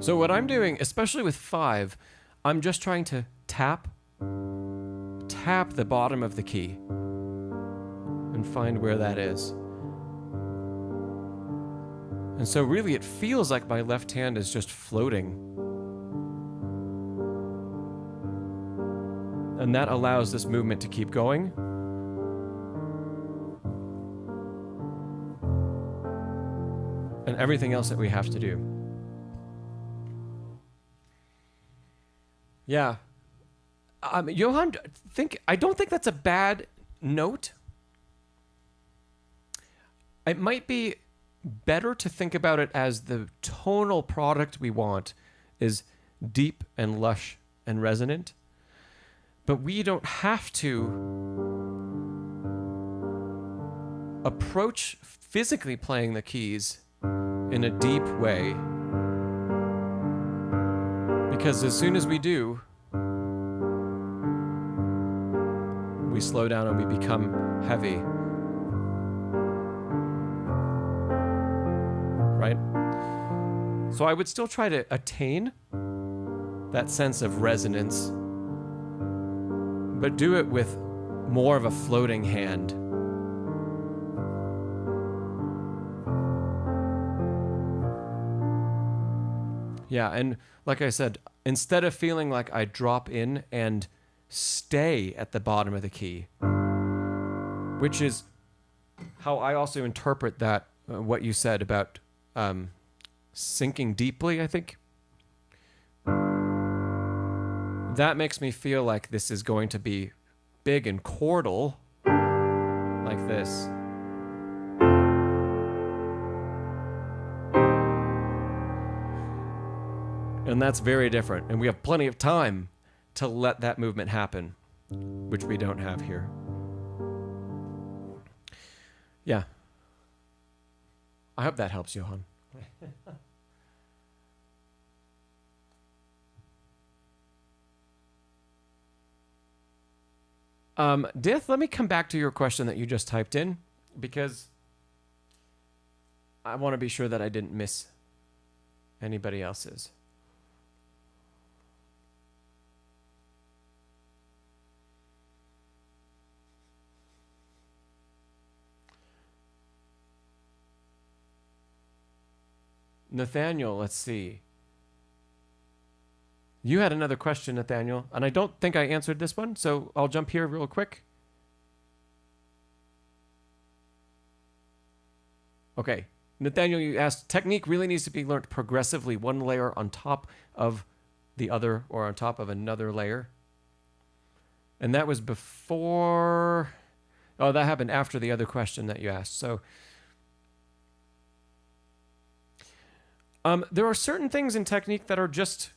So what I'm doing, especially with 5, I'm just trying to tap the bottom of the key and find where that is. And so really it feels like my left hand is just floating. And that allows this movement to keep going. And everything else that we have to do. Yeah. Johan, I don't think that's a bad note, it might be better to think about it as the tonal product we want is deep and lush and resonant, but we don't have to approach physically playing the keys in a deep way, because as soon as we do, we slow down and we become heavy. Right? So I would still try to attain that sense of resonance, but do it with more of a floating hand. Yeah, and like I said, instead of feeling like I drop in and stay at the bottom of the key, which is how I also interpret that, what you said about sinking deeply, I think. That makes me feel like this is going to be big and chordal, like this. And that's very different. And we have plenty of time to let that movement happen, which we don't have here. Yeah. I hope that helps, Johan. Dith, let me come back to your question that you just typed in, because I want to be sure that I didn't miss anybody else's. Nathaniel, let's see. You had another question, Nathaniel, and I don't think I answered this one, so I'll jump here real quick. Okay. Nathaniel, you asked, technique really needs to be learned progressively, one layer on top of the other or on top of another layer. And that was before... Oh, that happened after the other question that you asked. So there are certain things in technique that are just...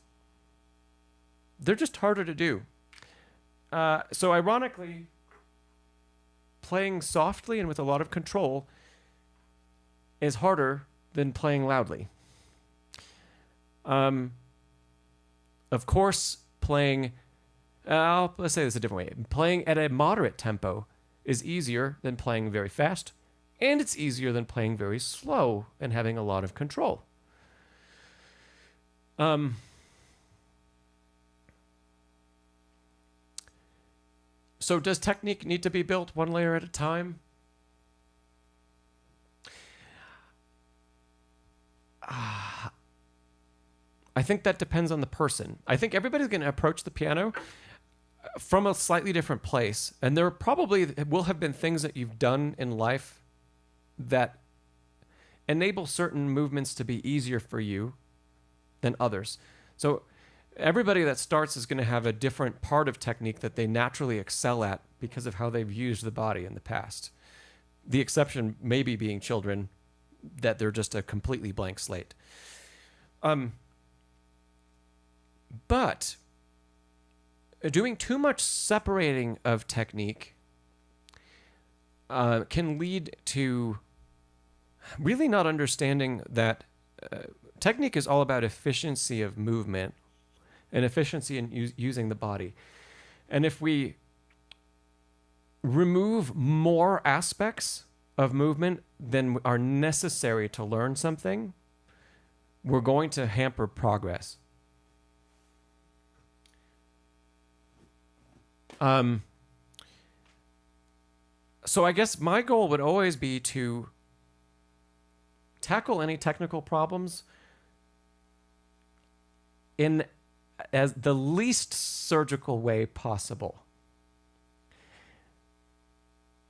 They're just harder to do. So ironically, playing softly and with a lot of control is harder than playing loudly. Of course, playing... let's say this a different way. Playing at a moderate tempo is easier than playing very fast, and it's easier than playing very slow and having a lot of control. So does technique need to be built one layer at a time? I think that depends on the person. I think everybody's going to approach the piano from a slightly different place. And there probably will have been things that you've done in life that enable certain movements to be easier for you than others. So everybody that starts is going to have a different part of technique that they naturally excel at because of how they've used the body in the past. The exception maybe being children, that they're just a completely blank slate. But doing too much separating of technique can lead to really not understanding that technique is all about efficiency of movement and efficiency in using the body. And if we remove more aspects of movement than are necessary to learn something, we're going to hamper progress. So I guess my goal would always be to tackle any technical problems in as the least surgical way possible.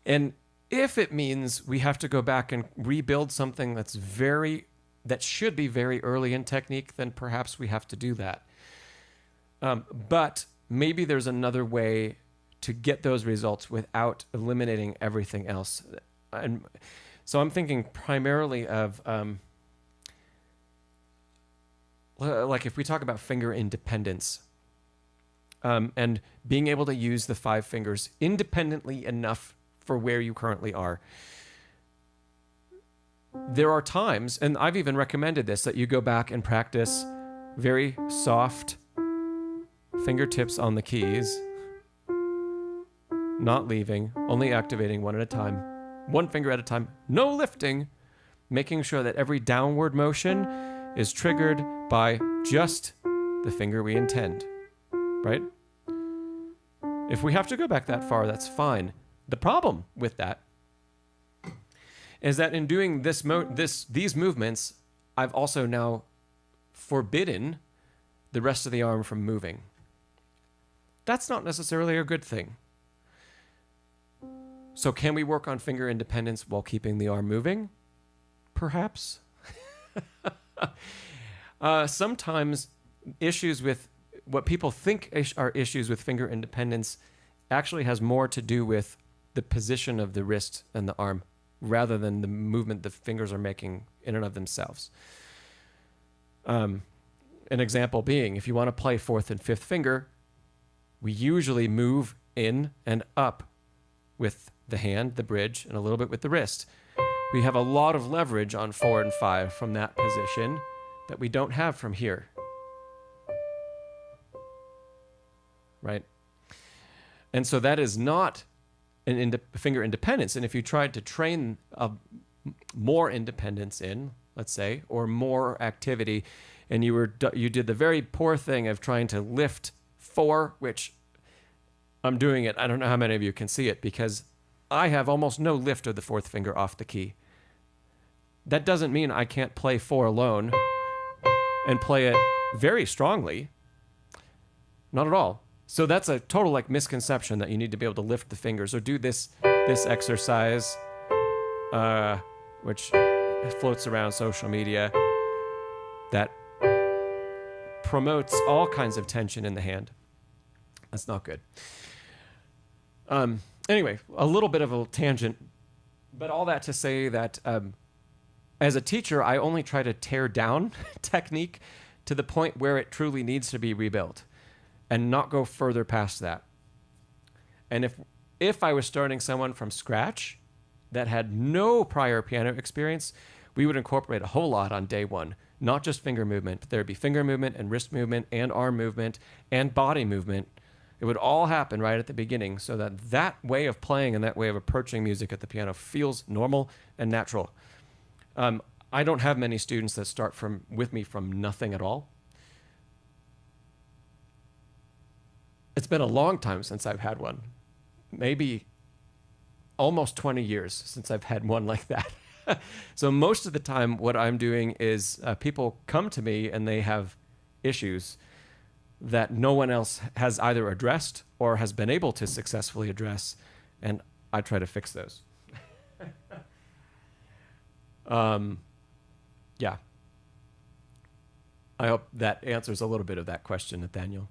And if it means we have to go back and rebuild something that should be very early in technique, then perhaps we have to do that. But maybe there's another way to get those results without eliminating everything else. And so I'm thinking primarily of, like if we talk about finger independence, and being able to use the 5 fingers independently enough for where you currently are. There are times, and I've even recommended this, that you go back and practice very soft fingertips on the keys, not leaving, only activating one at a time, one finger at a time, no lifting, making sure that every downward motion is triggered by just the finger we intend, right? If we have to go back that far, that's fine. The problem with that is that in doing these movements, I've also now forbidden the rest of the arm from moving. That's not necessarily a good thing. So can we work on finger independence while keeping the arm moving? Perhaps. Sometimes issues with what people think are issues with finger independence actually has more to do with the position of the wrist and the arm rather than the movement the fingers are making in and of themselves. An example being, if you want to play 4th and 5th finger, we usually move in and up with the hand, the bridge, and a little bit with the wrist. We have a lot of leverage on 4 and 5 from that position that we don't have from here. Right? And so that is not an finger independence. And if you tried to train more independence in, let's say, or more activity, and you did the very poor thing of trying to lift 4, which I'm doing it. I don't know how many of you can see it because I have almost no lift of the 4th finger off the key. That doesn't mean I can't play 4 alone and play it very strongly. Not at all. So that's a total misconception that you need to be able to lift the fingers or do this exercise, which floats around social media, that promotes all kinds of tension in the hand. That's not good. Anyway, a little bit of a tangent, but all that to say that as a teacher, I only try to tear down technique to the point where it truly needs to be rebuilt and not go further past that. And if I was starting someone from scratch that had no prior piano experience, we would incorporate a whole lot on day 1, not just finger movement, but there'd be finger movement and wrist movement and arm movement and body movement. It would all happen right at the beginning so that way of playing and that way of approaching music at the piano feels normal and natural. I don't have many students that start with me from nothing at all. It's been a long time since I've had one. Maybe almost 20 years since I've had one like that. So most of the time what I'm doing is people come to me and they have issues that no one else has either addressed or has been able to successfully address, and I try to fix those. Yeah. I hope that answers a little bit of that question, Nathaniel.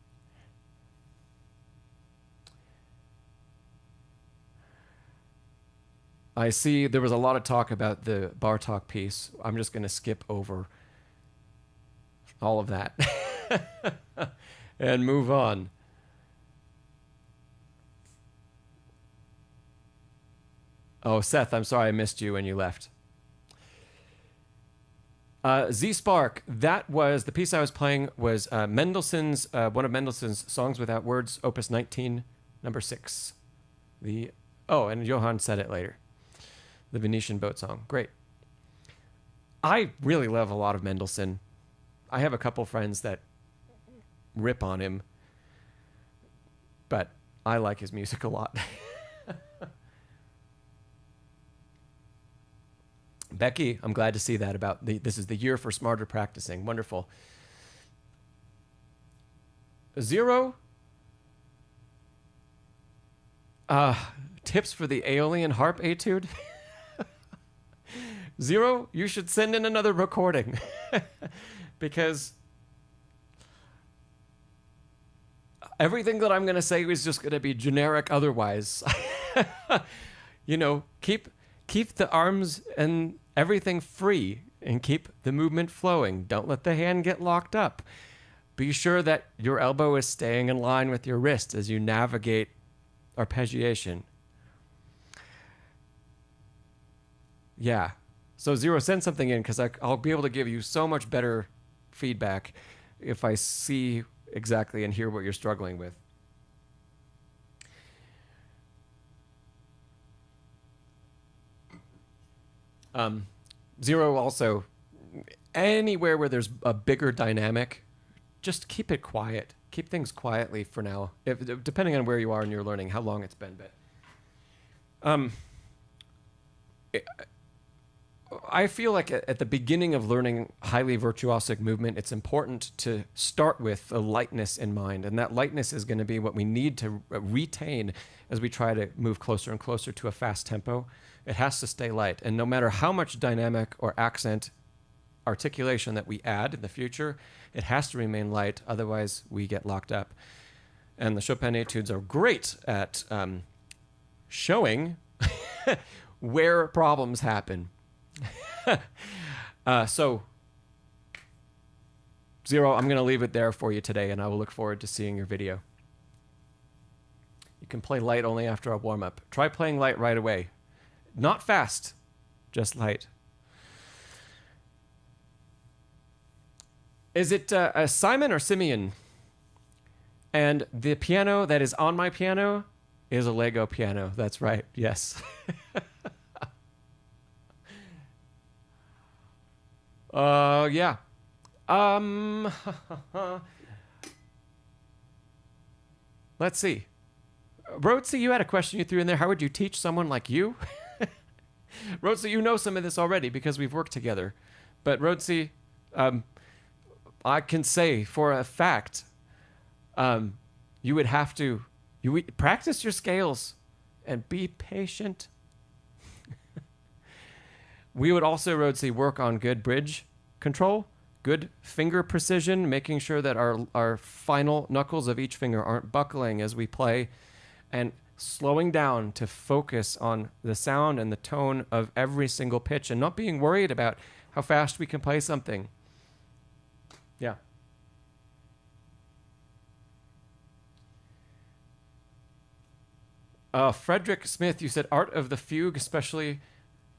I see there was a lot of talk about the Bartók piece. I'm just going to skip over all of that and move on. Oh, Seth, I'm sorry I missed you when you left. Z-Spark, that was, the piece I was playing was Mendelssohn's, one of Mendelssohn's Songs Without Words, Opus 19, number 6. And Johann said it later. The Venetian boat song. Great. I really love a lot of Mendelssohn. I have a couple friends that rip on him, but I like his music a lot. Becky, I'm glad to see that about this is the year for smarter practicing. Wonderful. 0. Tips for the Aeolian harp etude. 0, you should send in another recording because Everything that I'm going to say is just going to be generic otherwise. Keep the arms and everything free and keep the movement flowing. Don't let the hand get locked up. Be sure that your elbow is staying in line with your wrist as you navigate arpeggiation. Yeah. So Zero, send something in because I'll be able to give you so much better feedback if I see exactly and hear what you're struggling with. Zero, also, anywhere where there's a bigger dynamic, just keep it quiet. Keep things quietly for now, depending on where you are in your learning, how long it's been. But I feel like at the beginning of learning highly virtuosic movement, it's important to start with a lightness in mind. And that lightness is going to be what we need to retain as we try to move closer and closer to a fast tempo. It has to stay light. And no matter how much dynamic or accent articulation that we add in the future, it has to remain light. Otherwise, we get locked up. And the Chopin etudes are great at showing where problems happen. So, Zero, I'm going to leave it there for you today, and I will look forward to seeing your video. You can play light only after a warm-up. Try playing light right away. Not fast, just light. Is it Simon or Simeon? And the piano that is on my piano is a Lego piano. That's right, yes. Yeah. Let's see. Rotzi, you had a question you threw in there. How would you teach someone like you? Rotzi, you know some of this already because we've worked together. But Rotzi, I can say for a fact, you would have to practice your scales and be patient. We would also, Rotzi, work on good bridge control, good finger precision, making sure that our final knuckles of each finger aren't buckling as we play, and slowing down to focus on the sound and the tone of every single pitch and not being worried about how fast we can play something. Yeah. Frederick Smith, you said art of the fugue, especially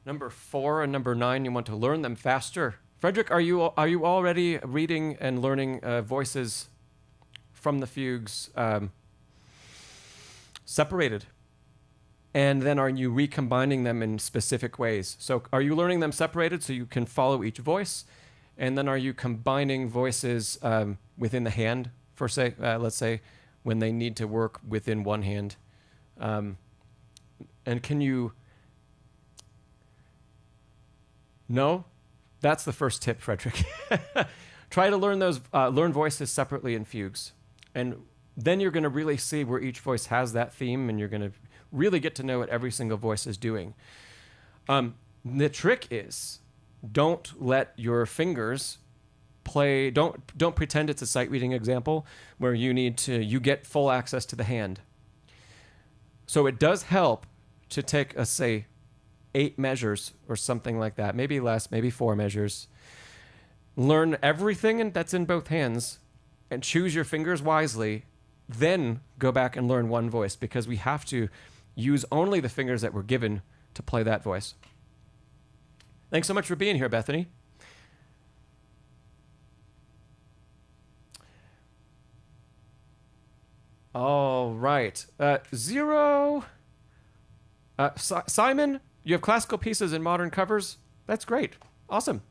number 4 and number 9, you want to learn them faster. Frederick, are you already reading and learning voices from the fugues separated? And then are you recombining them in specific ways? So are you learning them separated so you can follow each voice? And then are you combining voices within the hand for, say, let's say, when they need to work within one hand? And can you... No? That's the first tip, Frederick. Try to learn learn voices separately in fugues. And then you're going to really see where each voice has that theme, and you're going to really get to know what every single voice is doing. The trick is, don't let your fingers play, don't pretend it's a sight reading example where you get full access to the hand. So it does help to take, say, 8 measures or something like that, maybe less, maybe 4 measures. Learn everything that's in both hands and choose your fingers wisely, then go back and learn one voice, because we have to use only the fingers that were given to play that voice. Thanks so much for being here, Bethany. All right. Zero. Simon, you have classical pieces and modern covers. That's great. Awesome.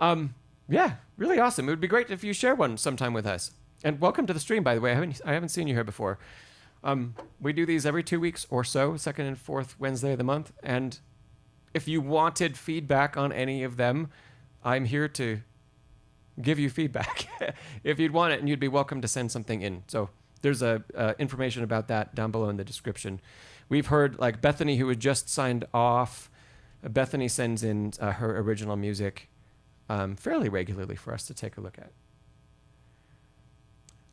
Yeah, really awesome. It would be great if you share one sometime with us. And welcome to the stream, by the way. I haven't seen you here before. We do these every 2 weeks or so, second and fourth Wednesday of the month. And if you wanted feedback on any of them, I'm here to give you feedback if you'd want it, and you'd be welcome to send something in. So there's information about that down below in the description. We've heard, like Bethany, who had just signed off, Bethany sends in her original music fairly regularly for us to take a look at.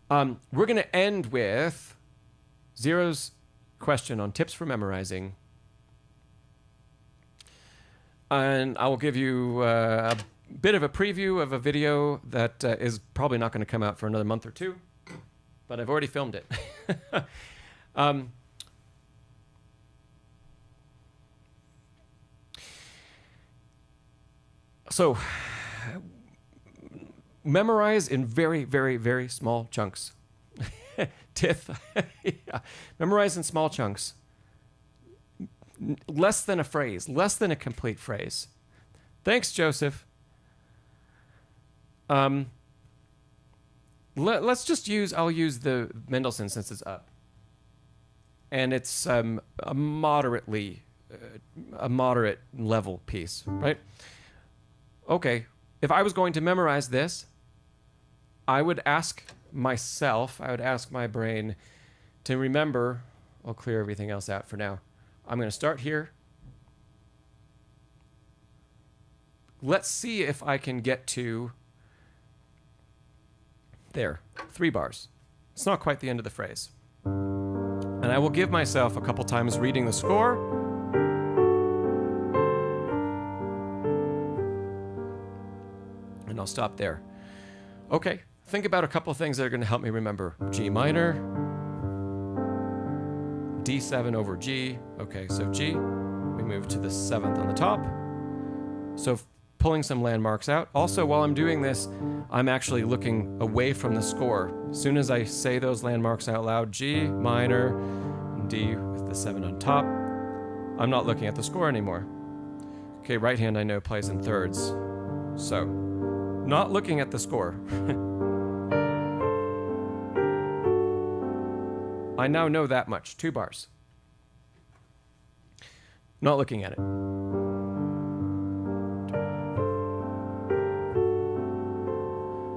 We're going to end with Zero's question on tips for memorizing. And I will give you a bit of a preview of a video that is probably not going to come out for another month or two, but I've already filmed it. So, memorize in very, very, very small chunks. Tith. Yeah. Memorize in small chunks. Less than a phrase, less than a complete phrase. Thanks, Joseph. Let's just I'll use the Mendelssohn since it's up. And it's a moderate level piece, right? Okay, if I was going to memorize this, I would ask myself, I would ask my brain to remember. I'll clear everything else out for now. I'm going to start here. Let's see if I can get to there, 3 bars. It's not quite the end of the phrase. And I will give myself a couple times reading the score. And I'll stop there. Okay, think about a couple of things that are going to help me remember. G minor, D7 over G. Okay, so G, we move to the 7th on the top. So pulling some landmarks out. Also, while I'm doing this, I'm actually looking away from the score. As soon as I say those landmarks out loud, G, minor, D with the 7 on top, I'm not looking at the score anymore. Okay, right hand I know plays in thirds. So, not looking at the score. I now know that much, 2 bars. Not looking at it.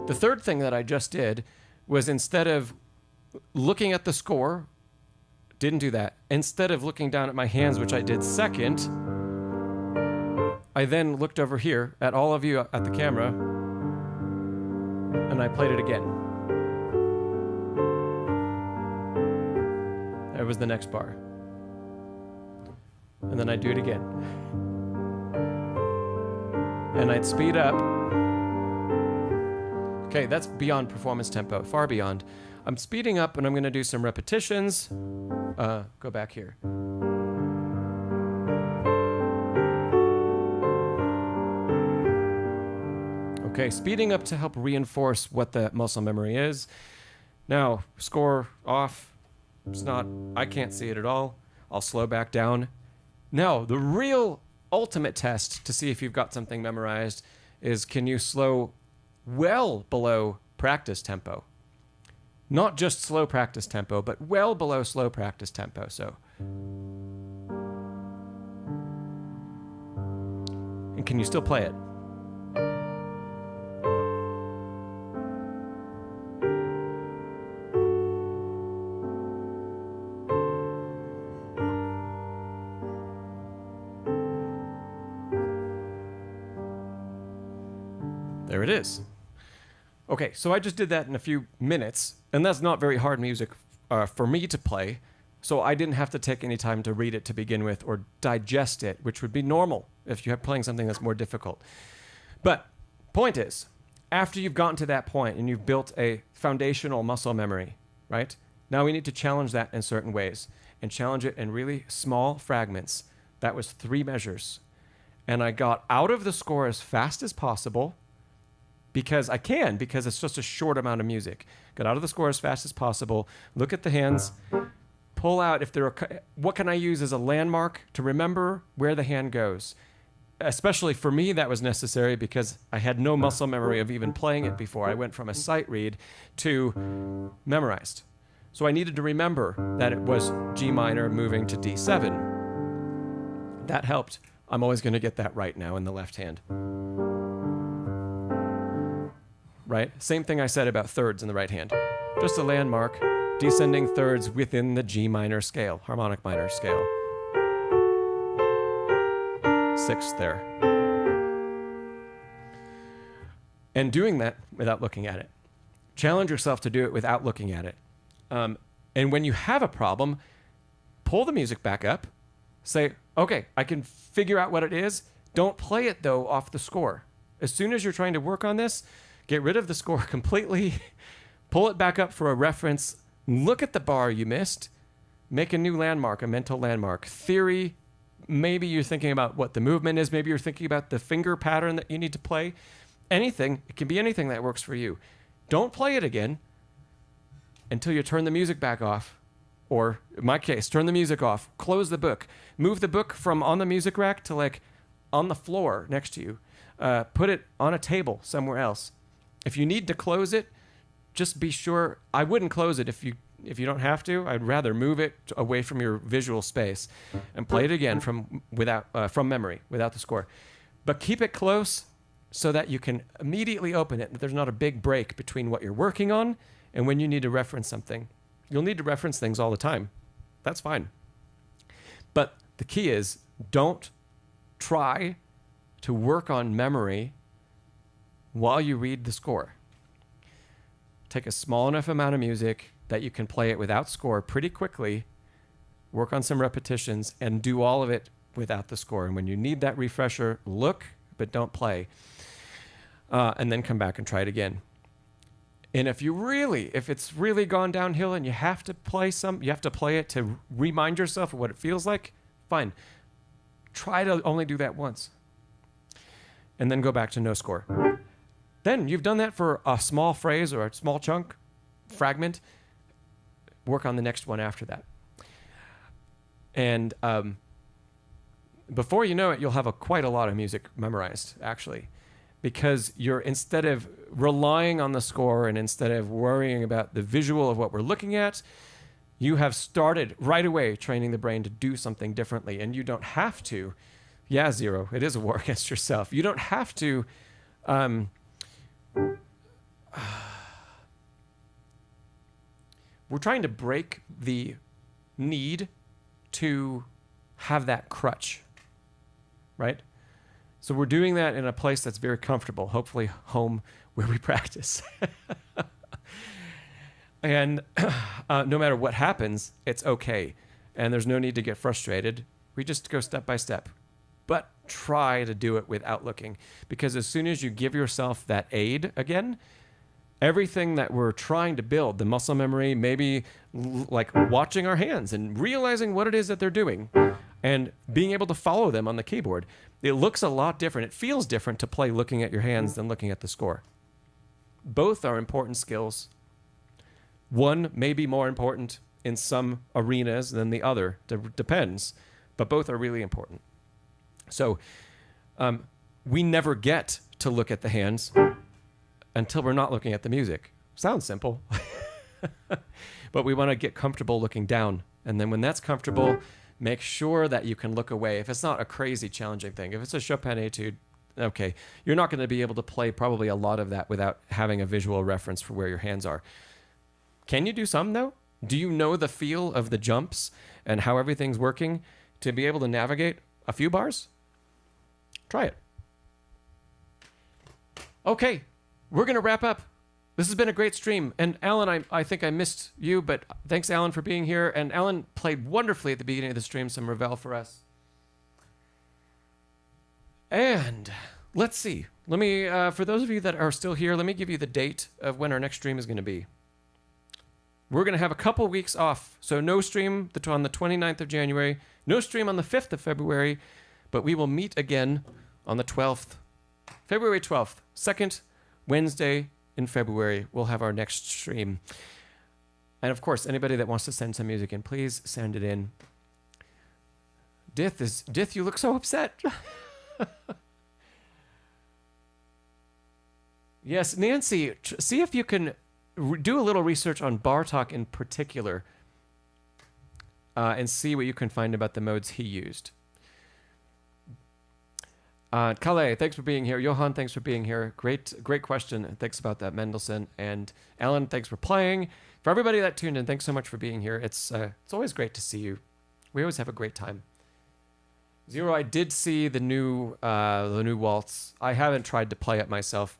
The third thing that I just did was, instead of looking at the score, didn't do that. Instead of looking down at my hands, which I did second, I then looked over here at all of you at the camera, and I played it again. That was the next bar. And then I'd do it again. And I'd speed up. Okay, that's beyond performance tempo, far beyond. I'm speeding up, and I'm going to do some repetitions. Go back here. Okay, speeding up to help reinforce what the muscle memory is. Now, score off. I can't see it at all. I'll slow back down. Now, the real ultimate test to see if you've got something memorized is, can you slow well below practice tempo? Not just slow practice tempo, but well below slow practice tempo. So, and can you still play it? There it is. Okay, so I just did that in a few minutes, and that's not very hard music for me to play, so I didn't have to take any time to read it to begin with or digest it, which would be normal if you're playing something that's more difficult. But point is, after you've gotten to that point and you've built a foundational muscle memory, right? Now we need to challenge that in certain ways, and challenge it in really small fragments. That was 3 measures. And I got out of the score as fast as possible, because it's just a short amount of music. Get out of the score as fast as possible. Look at the hands. Pull out what can I use as a landmark to remember where the hand goes? Especially for me, that was necessary because I had no muscle memory of even playing it before. I went from a sight read to memorized. So I needed to remember that it was G minor moving to D7. That helped. I'm always going to get that right now in the left hand. Right? Same thing I said about thirds in the right hand. Just a landmark, descending thirds within the G minor scale, harmonic minor scale. 6th there. And doing that without looking at it. Challenge yourself to do it without looking at it. And when you have a problem, pull the music back up. Say, okay, I can figure out what it is. Don't play it, though, off the score. As soon as you're trying to work on this, get rid of the score completely. Pull it back up for a reference. Look at the bar you missed. Make a new landmark, a mental landmark. Theory, maybe you're thinking about what the movement is. Maybe you're thinking about the finger pattern that you need to play. Anything. It can be anything that works for you. Don't play it again until you turn the music back off. Or, in my case, turn the music off. Close the book. Move the book from on the music rack to, like, on the floor next to you. Put it on a table somewhere else. If you need to close it, just be sure. I wouldn't close it if you don't have to. I'd rather move it away from your visual space and play it again from memory, without the score. But keep it close so that you can immediately open it. There's not a big break between what you're working on and when you need to reference something. You'll need to reference things all the time. That's fine. But the key is, don't try to work on memory while you read the score. Take a small enough amount of music that you can play it without score pretty quickly, work on some repetitions, and do all of it without the score. And when you need that refresher, look, but don't play. And then come back and try it again. And if it's really gone downhill and you have to play it to remind yourself of what it feels like, fine. Try to only do that once. And then go back to no score. Then you've done that for a small phrase or a small chunk, fragment. Work on the next one after that. And before you know it, you'll have quite a lot of music memorized, actually. Because instead of relying on the score and instead of worrying about the visual of what we're looking at, you have started right away training the brain to do something differently. And you don't have to. Yeah, Zero, it is a war against yourself. You don't have to. We're trying to break the need to have that crutch, right? So we're doing that in a place that's very comfortable, hopefully home where we practice. And no matter what happens, it's okay. And there's no need to get frustrated. We just go step by step. But try to do it without looking. Because as soon as you give yourself that aid again, everything that we're trying to build, the muscle memory, maybe like watching our hands and realizing what it is that they're doing and being able to follow them on the keyboard. It looks a lot different. It feels different to play looking at your hands than looking at the score. Both are important skills. One may be more important in some arenas than the other. Depends. But both are really important. So we never get to look at the hands until we're not looking at the music. Sounds simple. But we want to get comfortable looking down. And then when that's comfortable, make sure that you can look away. If it's not a crazy challenging thing, if it's a Chopin etude, okay, you're not going to be able to play probably a lot of that without having a visual reference for where your hands are. Can you do some, though? Do you know the feel of the jumps and how everything's working to be able to navigate a few bars? Try it. Okay, we're going to wrap up. This has been a great stream. And Alan, I think I missed you, but thanks, Alan, for being here. And Alan played wonderfully at the beginning of the stream, some Ravel for us. And let's see. Let me, for those of you that are still here, let me give you the date of when our next stream is going to be. We're going to have a couple weeks off. So no stream on the 29th of January, no stream on the 5th of February, but we will meet again on the 12th, February 12th, second Wednesday in February. We'll have our next stream. And of course, anybody that wants to send some music in, please send it in. Dith, you look so upset. Yes, Nancy, see if you can do a little research on Bartók in particular and see what you can find about the modes he used. Kalle, thanks for being here. Johan, thanks for being here. Great question. Thanks about that, Mendelssohn. And Alan, thanks for playing. For everybody that tuned in, thanks so much for being here. It's always great to see you. We always have a great time. Zero, I did see the new waltz. I haven't tried to play it myself.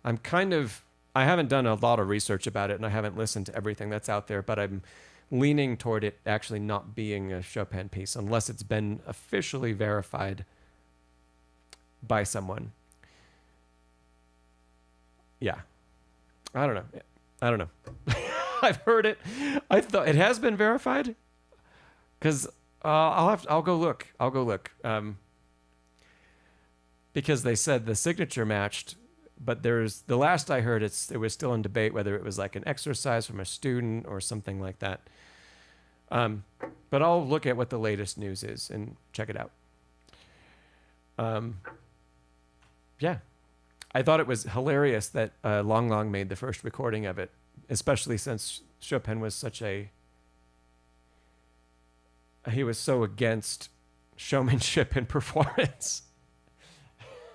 I'm kind of I haven't done a lot of research about it, and I haven't listened to everything that's out there, but I'm leaning toward it actually not being a Chopin piece unless it's been officially verified by someone. Yeah. I don't know. I've heard it. I thought it has been verified because I'll go look. Because they said the signature matched, but the last I heard, it was still in debate whether it was like an exercise from a student or something like that. But I'll look at what the latest news is and check it out. Yeah. I thought it was hilarious that Long Long made the first recording of it, especially since Chopin was he was so against showmanship and performance.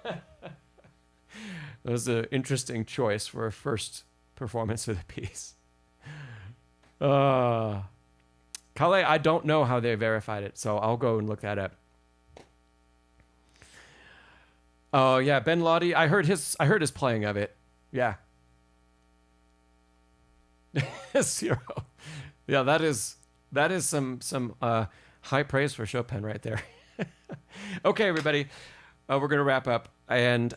It was an interesting choice for a first performance of the piece. Calais, I don't know how they verified it, so I'll go and look that up. Oh yeah, Ben Lottie. I heard his playing of it. Yeah. 0. Yeah, that is some high praise for Chopin right there. Okay, everybody, we're gonna wrap up. And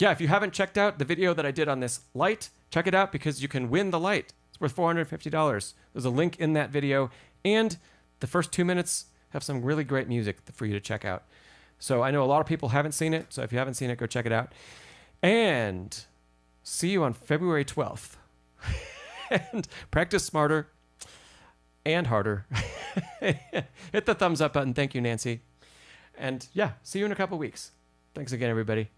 yeah, if you haven't checked out the video that I did on this light, check it out because you can win the light. It's worth $450. There's a link in that video, and the first 2 minutes have some really great music for you to check out. So I know a lot of people haven't seen it, so if you haven't seen it, go check it out. And see you on February 12th. And practice smarter and harder. Hit the thumbs up button. Thank you, Nancy. And yeah, see you in a couple weeks. Thanks again, everybody.